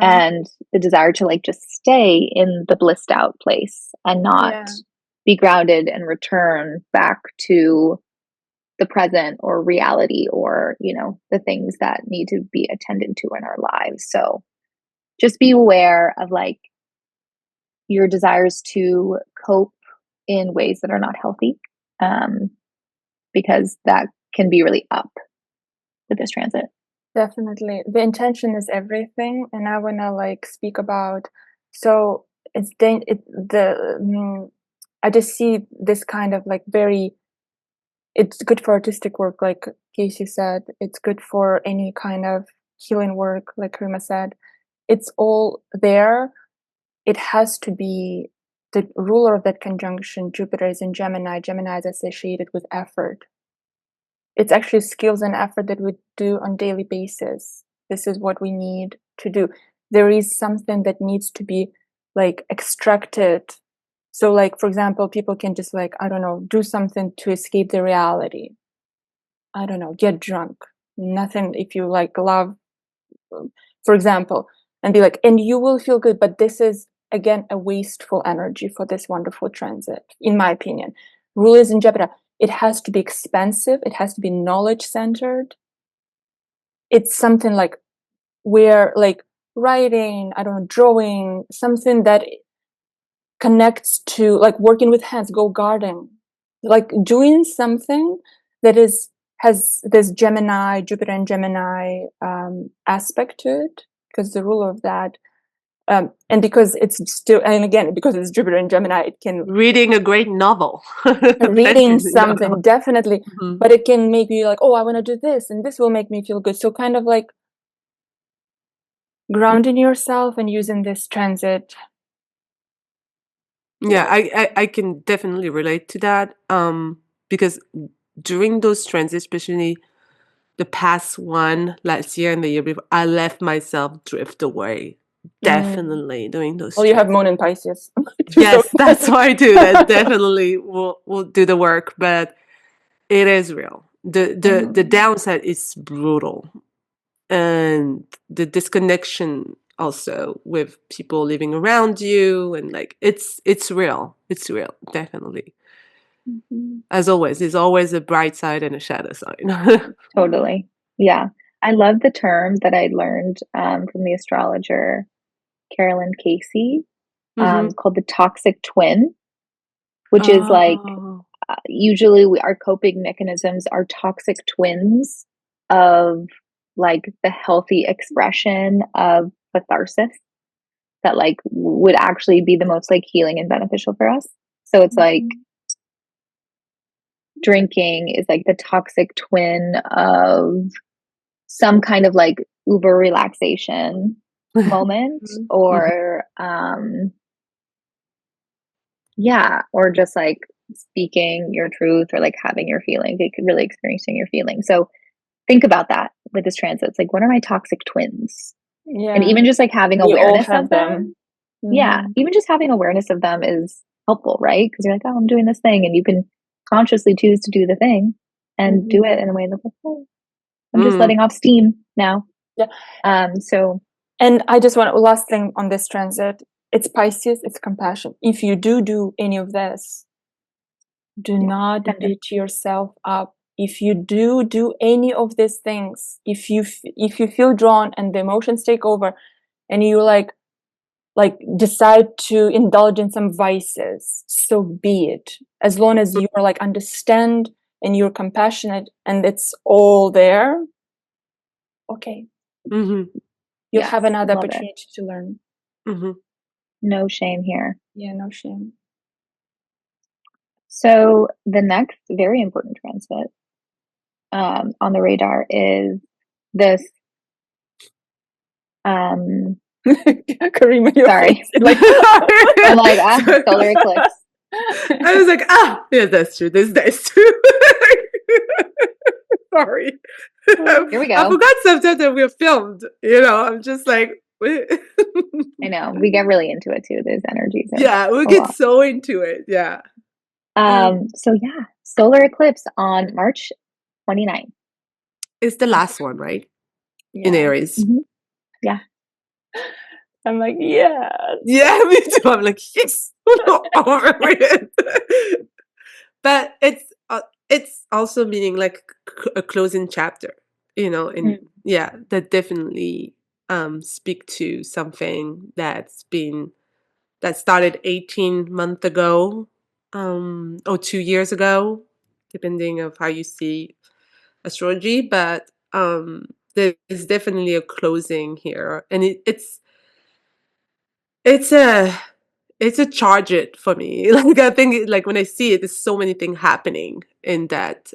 and the desire to like just stay in the blissed out place and not Yeah, be grounded and return back to the present or reality or, you know, the things that need to be attended to in our lives. So just be aware of like your desires to cope in ways that are not healthy, um, because that can be really up with this transit. definitely. The intention is everything, and I wanna like speak about. So it's I just see this kind of like very. It's good for artistic work, like Casey said. It's good for any kind of healing work, like Rima said. It's all there. It has to be the ruler of that conjunction. Jupiter is in Gemini. Gemini is associated with effort. It's actually skills and effort that we do on daily basis. This is what we need to do. There is something that needs to be like extracted. So like, for example, people can just like, I don't know, do something to escape the reality. I don't know, get drunk. Nothing, if you like love, for example, and be like, and you will feel good. But this is again a wasteful energy for this wonderful transit, in my opinion. Rulers in Jupiter, it has to be expensive, it has to be knowledge centered. It's something like where like writing, I don't know, drawing, something that connects to like working with hands, go gardening, like doing something that has this Gemini, Jupiter and Gemini aspect to it, because the ruler of that, and because it's still, and again, because it's Jupiter and Gemini, it can Reading a great novel. reading Fantasy something novel. definitely, Mhm. but it can make you like, oh, I want to do this, and this will make me feel good. So kind of like grounding yourself and using this transit. Yeah, I can definitely relate to that. Because during those trends, especially the past one last year and the year before, I left myself drift away. Definitely during those Well, you have trends. Moon in Pisces. So Yes, that's why I do. That definitely will do the work, but it is real. The downside is brutal, and the disconnection also with people living around you, and like it's real. It's real, definitely. As always, there's always a bright side and a shadow side. Totally. Yeah. I love the term that I learned from the astrologer Carolyn Casey, hmm called the toxic twin, which is like Oh. usually our coping mechanisms are toxic twins of like the healthy expression of catharsis that like would actually be the most like healing and beneficial for us. So it's like drinking is like the toxic twin of some kind of like uber relaxation moment or yeah, or just like speaking your truth or like having your feelings, like really experiencing your feelings. So think about that with this transit. It's like, what are my toxic twins? And Yeah, even just like having we all awareness of have them. them. Yeah, even just having awareness of them is helpful, right? Because you're like, oh, I'm doing this thing, and you can consciously choose to do the thing and do it in a way that's like, oh, I'm just letting off steam now. Yeah. So, and I just want last thing on this transit. It's Pisces, it's compassion. If you do any of this, do not beat yourself up. If you do any of these things, if you feel drawn and the emotions take over, and you like decide to indulge in some vices, so be it. As long as you are like understand and you're compassionate and it's all there, okay. You'll have another opportunity to learn. No shame here. Yeah, no shame. So the next very important transit on the radar is this. Karima, your Sorry. face, like I'm like, solar eclipse. I was like, yeah, that's true. That's true. Sorry. Here we go. I forgot sometimes that we're filmed. I'm just like, I know. We get really into it too. Those energies. Yeah, we get so into it. Yeah. So yeah, solar eclipse on March 29th. It's the last one, right? Yeah. In Aries. Yeah. I'm like, yeah. Yeah, me too. I'm like, yes. Over with. But it's also meaning like a closing chapter, and that definitely speak to something that started 18 months ago, or 2 years ago, depending of how you see astrology. But there's definitely a closing here, and it's a charge it for me. Like, I think, like, when I see it, there's so many things happening in that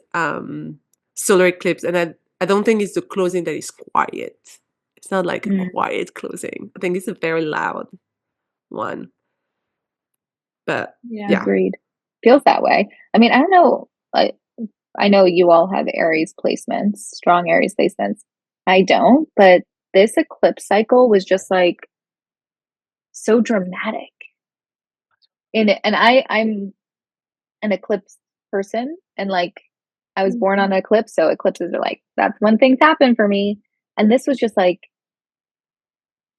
solar eclipse, and I don't think it's the closing that is quiet. It's not like a quiet closing. I think it's a very loud one. But yeah. Agreed. Feels that way. I mean, I don't know. I know you all have Aries placements, strong Aries placements. I don't, but this eclipse cycle was just like so dramatic. And I'm an eclipse person, and like I was born on an eclipse, so eclipses are like, that's when things happen for me. And this was just like,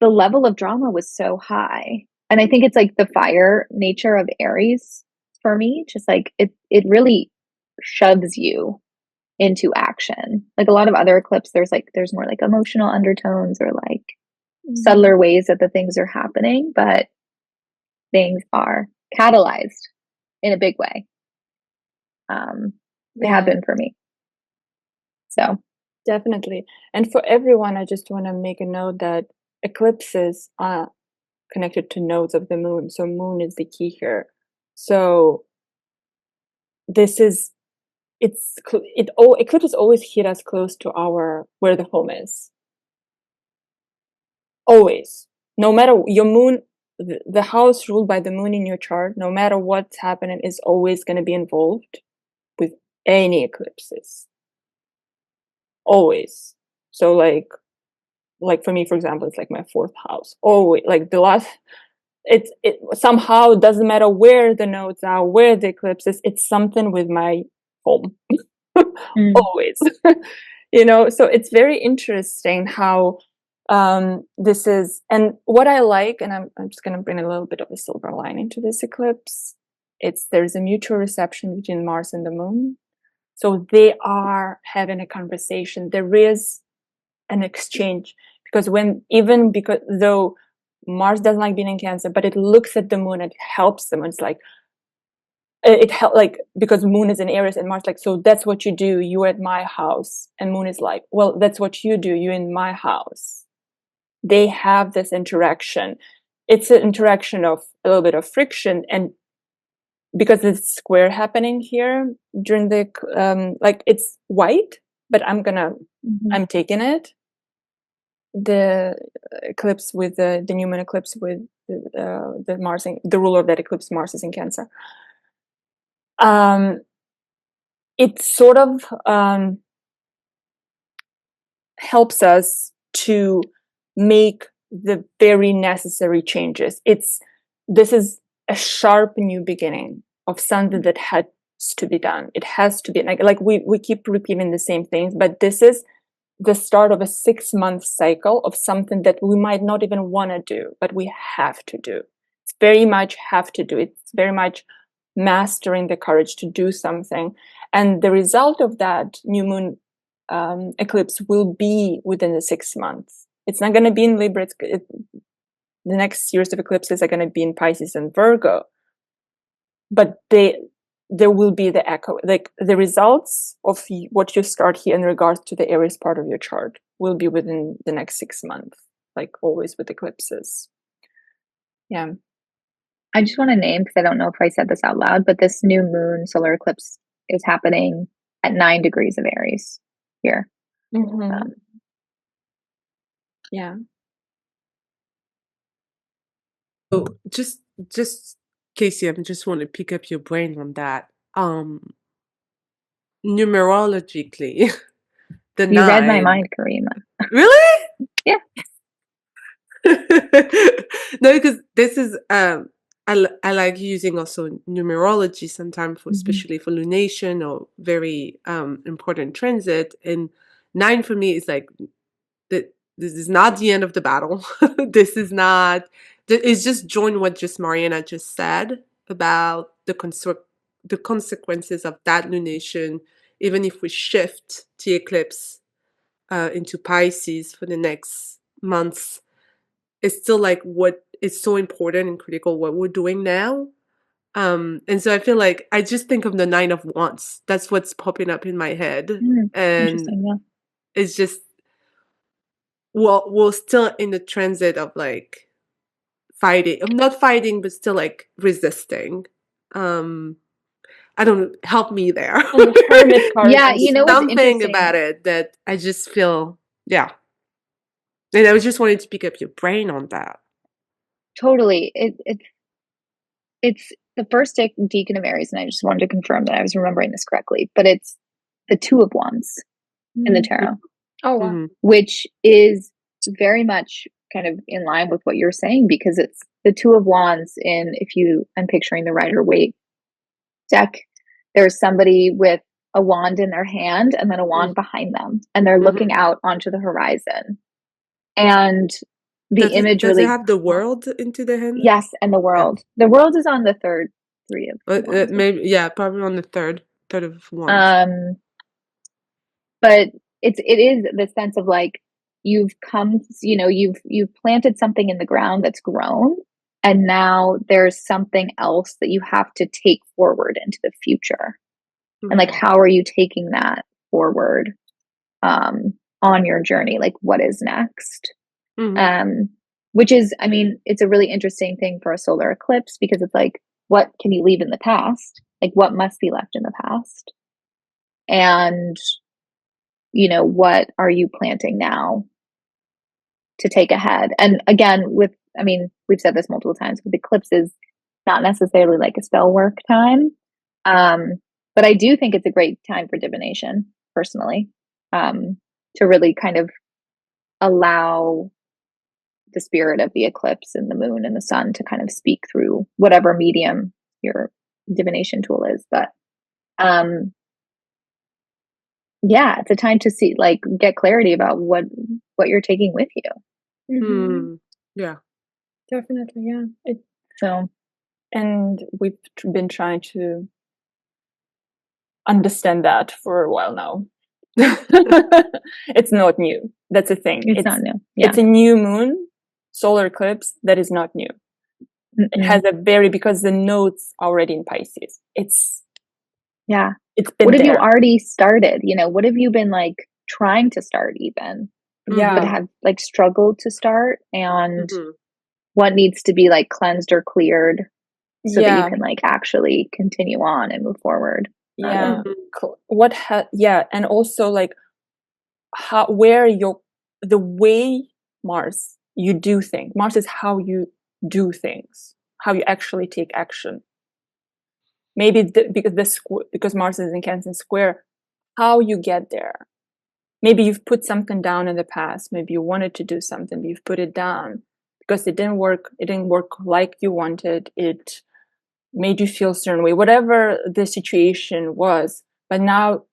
the level of drama was so high. And I think it's like the fire nature of Aries for me, just like it really shoves you into action. Like a lot of other eclipses, there's more like emotional undertones or like subtler ways that the things are happening, but things are catalyzed in a big way. They have been for me. So definitely. And for everyone, I just want to make a note that eclipses are connected to nodes of the moon. So moon is the key here. So this is eclipses always hit us close to where the home is. Always. No matter your moon, the house ruled by the moon in your chart, no matter what's happening, is always going to be involved with any eclipses. Always. So like for me, for example, it's like my fourth house. Always, like the last, it somehow doesn't matter where the nodes are, where the eclipse is, it's something with my home. Always. So it's very interesting how this is, and what I like, and I'm just going to bring a little bit of a silver lining to this eclipse. There's a mutual reception between Mars and the moon. So they are having a conversation. There is an exchange, because though Mars doesn't like being in Cancer, but it looks at the moon and helps them. It's like, because moon is in Aries and Mars, like, so that's what you do, you're at my house, and moon is like, well, that's what you do, you're in my house. They have this interaction. It's an interaction of a little bit of friction, and because it's square happening here during the it's white, but I'm taking it, the eclipse with the new moon eclipse with the Mars, the ruler of that eclipse, Mars, is in Cancer. It sort of helps us to make the very necessary changes. This is a sharp new beginning of something that has to be done. It has to be like we keep repeating the same things, but this is the start of a 6-month cycle of something that we might not even want to do, but we have to do. It's very much have to do. It's very much mastering the courage to do something. And the result of that new moon eclipse will be within the 6 months. It's not going to be in Libra. The next series of eclipses are going to be in Pisces and Virgo. But there will be the echo, like the results of what you start here in regards to the Aries part of your chart will be within the next 6 months, like always with eclipses. Yeah. I just want to name, because I don't know if I said this out loud, but this new moon solar eclipse is happening at 9 degrees of Aries here. Mm-hmm. Yeah. So just Casey, I just want to pick up your brain on that. Numerologically, the You read my 9. mind, Karima. Really? Yeah. No, because this is I like using also numerology sometimes for, especially for lunation or very important transit. And 9 for me is like that. This is not the end of the battle. This is not. It's just join what just Mariana just said about the consequences of that lunation. Even if we shift the eclipse into Pisces for the next months, it's still like what is so important and critical what we're doing now. And so I feel like I just think of the 9 of Wands. That's what's popping up in my head. And Interesting, yeah. it's just, well, we're still in the transit of like fighting. I'm not fighting, but still like resisting. I don't know, help me there. And the Hermit card. Yeah, you know what's Something interesting? about it that I just feel, yeah. And I was just wanting to pick up your brain on that. Totally. It's the first deacon of Aries, and I just wanted to confirm that I was remembering this correctly, but it's the 2 of Wands in the tarot, Oh, wow. Mm-hmm. which is very much kind of in line with what you're saying, because it's the 2 of Wands I'm picturing the Rider-Waite deck. There's somebody with a wand in their hand and then a wand behind them, and they're looking out onto the horizon. And the image does it really, have the world into the hand? yes, and the world. The world is on the third 3 of Wands. Maybe, yeah, probably on the third of Wands. But it is the sense of like, you've come, you've planted something in the ground that's grown, and now there's something else that you have to take forward into the future. And like, how are you taking that forward on your journey? Like, what is next? Which is, I mean, it's a really interesting thing for a solar eclipse, because it's like, what can you leave in the past? Like, what must be left in the past? And what are you planting now to take ahead? And again, we've said this multiple times, with eclipses, not necessarily like a spell work time. But I do think it's a great time for divination, personally, to really kind of allow the spirit of the eclipse and the moon and the sun to kind of speak through whatever medium your divination tool is. But yeah, it's a time to get clarity about what you're taking with you. Yeah, Definitely. Yeah. So, and we've been trying to understand that for a while now. It's not new. That's the thing. it's not new. Yeah. It's a new moon solar eclipse that is not new. It has because the nodes are already in Pisces. It's been what have there. you already started? What have you been like trying to start even? Yeah. But have like struggled to start, and what needs to be like cleansed or cleared so that you can like actually continue on and move forward. Yeah. And also like the way Mars, you do things. Mars is how you do things, how you actually take action. Maybe because Mars is in Cancer Square, how you get there. Maybe you've put something down in the past. Maybe you wanted to do something, but you've put it down because it didn't work. It didn't work like you wanted. It made you feel a certain way, whatever the situation was. But now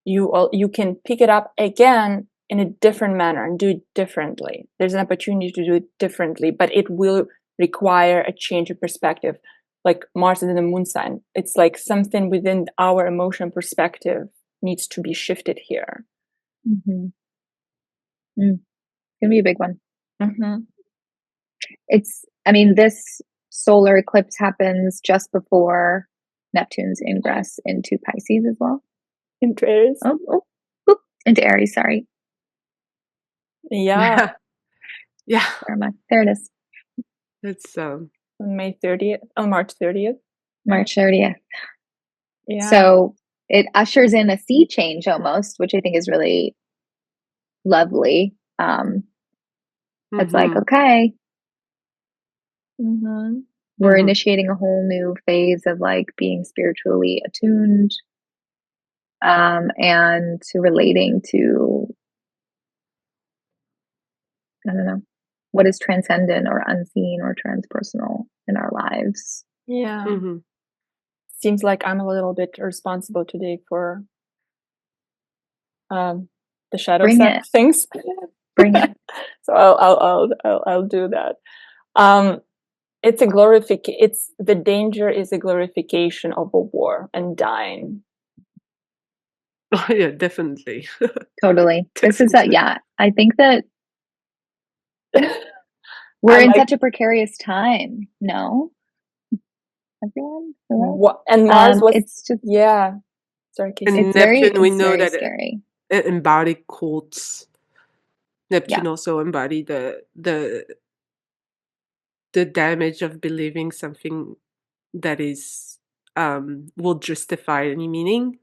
you can pick it up again in a different manner and do it differently. There's an opportunity to do it differently, but it will require a change of perspective. Like Mars is in the moon sign. It's like something within our emotion perspective needs to be shifted here. Mm-hmm. It's gonna be a big one. Mm-hmm. This solar eclipse happens just before Neptune's ingress into Pisces as well. Into Aries. Into Aries, sorry. Yeah. Yeah. Where am I? There it is. It's May 30th, March 30th. March 30th. Yeah. So it ushers in a sea change almost, which I think is really lovely. It's like, okay, we're initiating a whole new phase of like being spiritually attuned, and relating to, I don't know, what is transcendent or unseen or transpersonal in our lives. Yeah. Seems like I'm a little bit responsible today for the shadow Bring side it. of things. Bring it. So I'll do that. It's a glorification. It's the danger is a glorification of a war and dying. Oh yeah, definitely. Totally. This is I think that we're in such a precarious time. No, everyone. Hello? And Mars was. It's just Sorry, and Cazimi. Neptune, we know that scary. It embodied cults. Neptune Yeah. also embodied the damage of believing something that is will justify any meaning.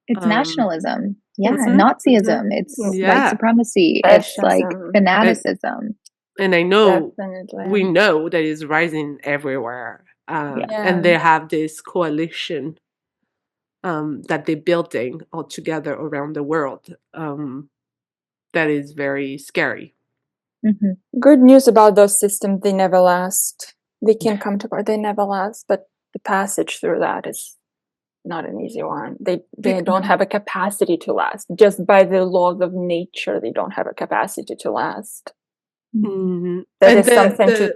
It's nationalism. Yeah, Mhm, Nazism. It's white supremacy. It's like fanaticism. And I know Definitely. we know that it's rising everywhere. And they have this coalition that they're building all together around the world. That is very scary. Good news about those systems, they never last. They can come to power, they never last, but the passage through that is not an easy one. They don't have a capacity to last. Just by the laws of nature, they don't have a capacity to last. That is something to...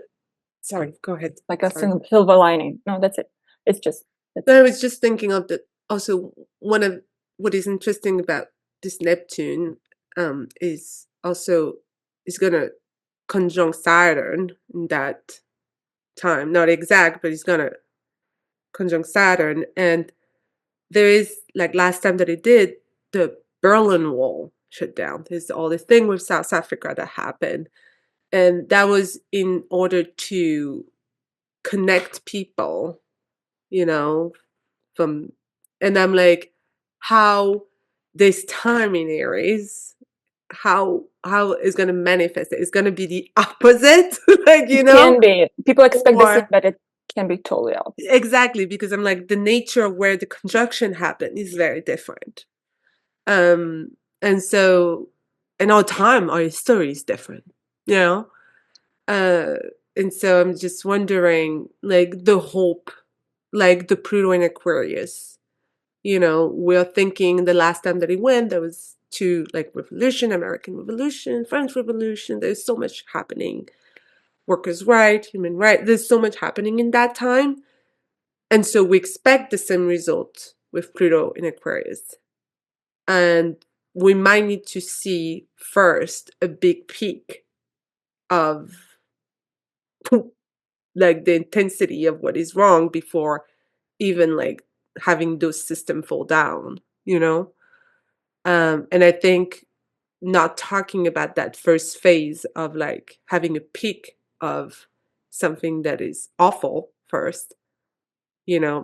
Sorry, go ahead. Like a silver lining. No, that's it. It's just... I was just thinking of also one of what is interesting about this Neptune is also is gonna conjunct Saturn in that time. Not exact, but it's gonna conjunct Saturn. And there is, like last time that it did, the Berlin Wall shut down. There's all this thing with South Africa that happened. And that was in order to connect people, and I'm like, how this time in Aries, how is going to manifest it? It's going to be the opposite. It can be. People expect the same, but it can be totally opposite. Exactly, because I'm like, the nature of where the conjunction happened is very different. And so, and our time, our history is different, and so I'm just wondering, like, the hope, like the Pluto in Aquarius, we're thinking the last time that he went, there was two, like, revolution, American Revolution, French Revolution. There's so much happening. Workers' rights, human rights. There's so much happening in that time. And so we expect the same result with Pluto in Aquarius. And we might need to see first a big peak of like the intensity of what is wrong before even like having those systems fall down, and I think not talking about that first phase of like having a peak of something that is awful first,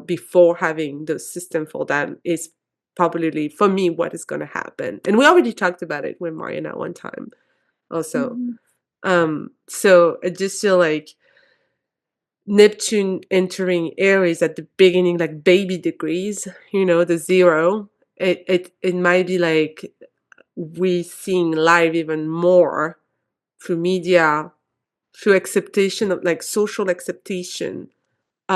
before having those systems fall down is probably, for me, what is going to happen. And we already talked about it with Mariana one time also. So I just feel like Neptune entering Aries at the beginning, like baby degrees, the 0, it might be like we seeing live even more through media, through acceptation of like social acceptation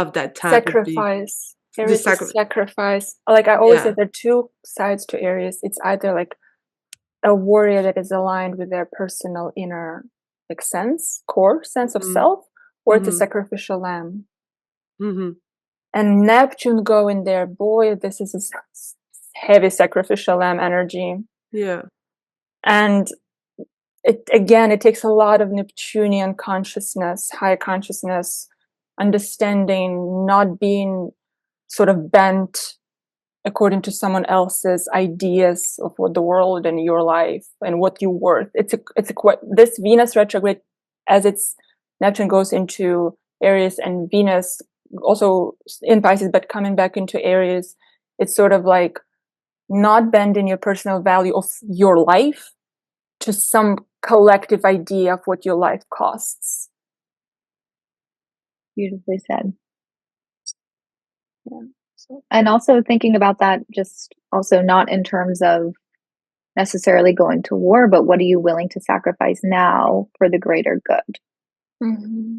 of that type would be Sacrifice. the Aries is sacrifice. Like I always say, Yeah. there are two sides to Aries. It's either like a warrior that is aligned with their personal inner like core sense of Mhm. self, or it's a Mhm. sacrificial lamb. Mhm. And Neptune go in there, boy, this is a heavy sacrificial lamb energy. Yeah. And it takes a lot of Neptunian consciousness, high consciousness, understanding, not being sort of bent according to someone else's ideas of what the world and your life and what you're worth. It's a quite, this Venus retrograde, as its Neptune goes into Aries and Venus also in Pisces, but coming back into Aries, it's sort of like not bending your personal value of your life to some collective idea of what your life costs. Beautifully said. Yeah. So. And also thinking about that, just also not in terms of necessarily going to war, but what are you willing to sacrifice now for the greater good? Mm-hmm.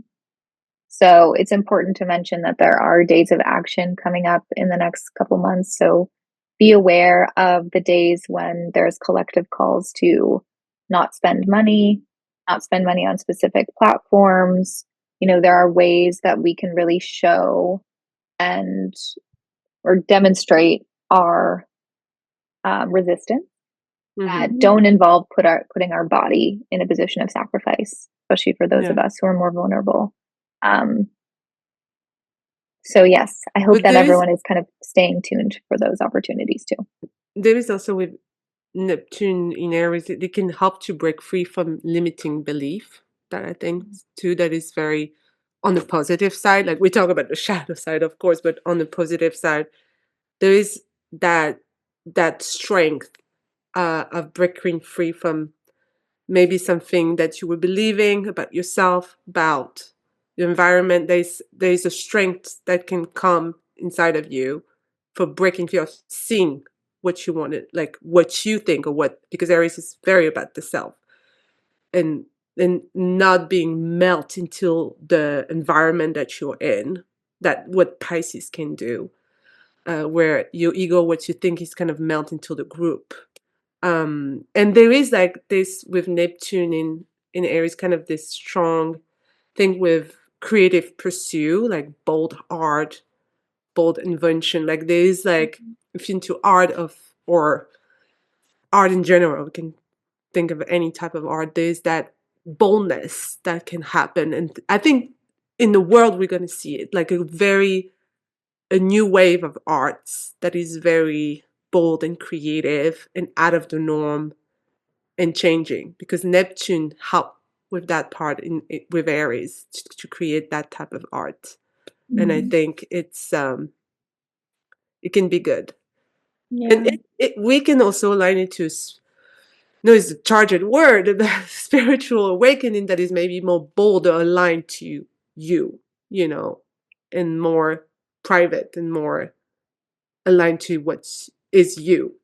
So it's important to mention that there are days of action coming up in the next couple months. So be aware of the days when there's collective calls to not spend money on specific platforms. You know, there are ways that we can really show and or demonstrate our resistance that Mhm. don't involve putting our body in a position of sacrifice, especially for those Yeah. of us who are more vulnerable. Um, so yes, I hope But that everyone is kind of staying tuned for those opportunities too. there is also with Neptune in Aries, it can help to break free from limiting belief. That I think too, that is very on the positive side. Like we talk about the shadow side, of course, but on the positive side, there is that strength of breaking free from maybe something that you were believing about yourself, about the environment. There's a strength that can come inside of you for breaking free of seeing what you wanted, like what you think or what, because Aries is very about the self and not being melt into the environment that you're in. That what Pisces can do, where your ego, what you think, is kind of melt into the group. And there is like this with Neptune in Aries, kind of this strong thing with creative pursuit, like bold art, bold invention. Like there is like, if you're into art or art in general, we can think of any type of art, there's that boldness that can happen. And I think in the world we're gonna see it, like a new wave of arts that is very bold and creative and out of the norm and changing, because Neptune helped with that part with Aries to create that type of art. And I think it can be good. Yeah. And we can also align it to no, it's a charged word, the spiritual awakening that is maybe more bold or aligned to you, and more private and more aligned to what is you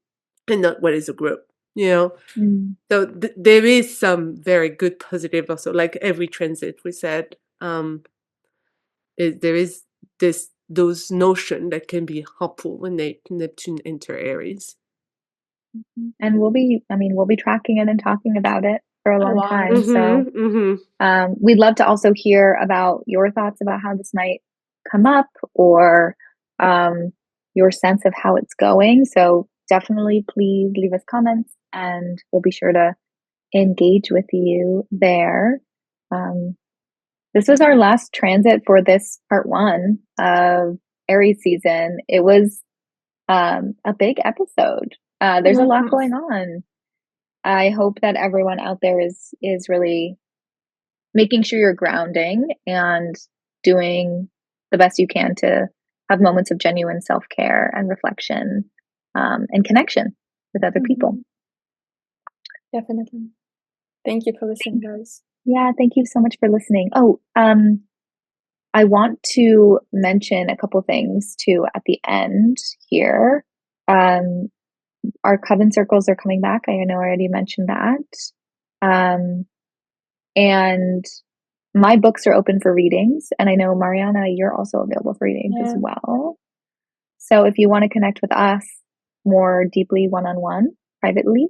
and not what is a group. Mm. So there is some very good positive also, like every transit we said, there is those notion that can be helpful when Neptune enter Aries. And we'll be tracking it and talking about it for a long time. So we'd love to also hear about your thoughts about how this might come up, or your sense of how it's going. So definitely please leave us comments and we'll be sure to engage with you there. Um, this was our last transit for this part one of Aries season. It was a big episode. There's a lot going on. I hope that everyone out there is really making sure you're grounding and doing the best you can to have moments of genuine self-care and reflection, and connection with other people. Definitely. Thank you for listening, guys. Yeah, thank you so much for listening. Oh, I want to mention a couple things too at the end here. Our coven circles are coming back. I know I already mentioned that. And my books are open for readings, and I know Mariana, you're also available for readings as well. So if you want to connect with us more deeply one-on-one, privately,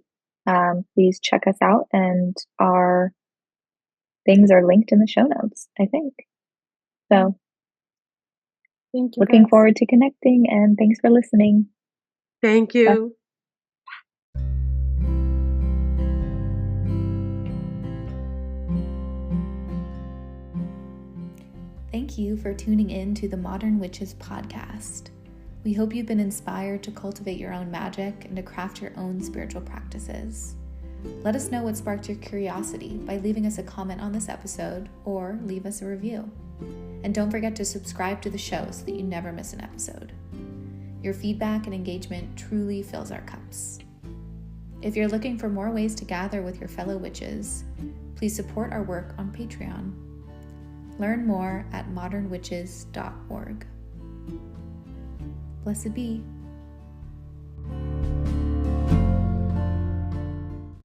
please check us out, and our things are linked in the show notes, I think. So thank you. Looking guys. forward to connecting, and thanks for listening. Thank you. Thank you for tuning in to the Modern Witches podcast. We hope you've been inspired to cultivate your own magic and to craft your own spiritual practices. Let us know what sparked your curiosity by leaving us a comment on this episode or leave us a review. And don't forget to subscribe to the show so that you never miss an episode. Your feedback and engagement truly fills our cups. If you're looking for more ways to gather with your fellow witches, please support our work on Patreon. Learn more at modernwitches.org. Blessed be.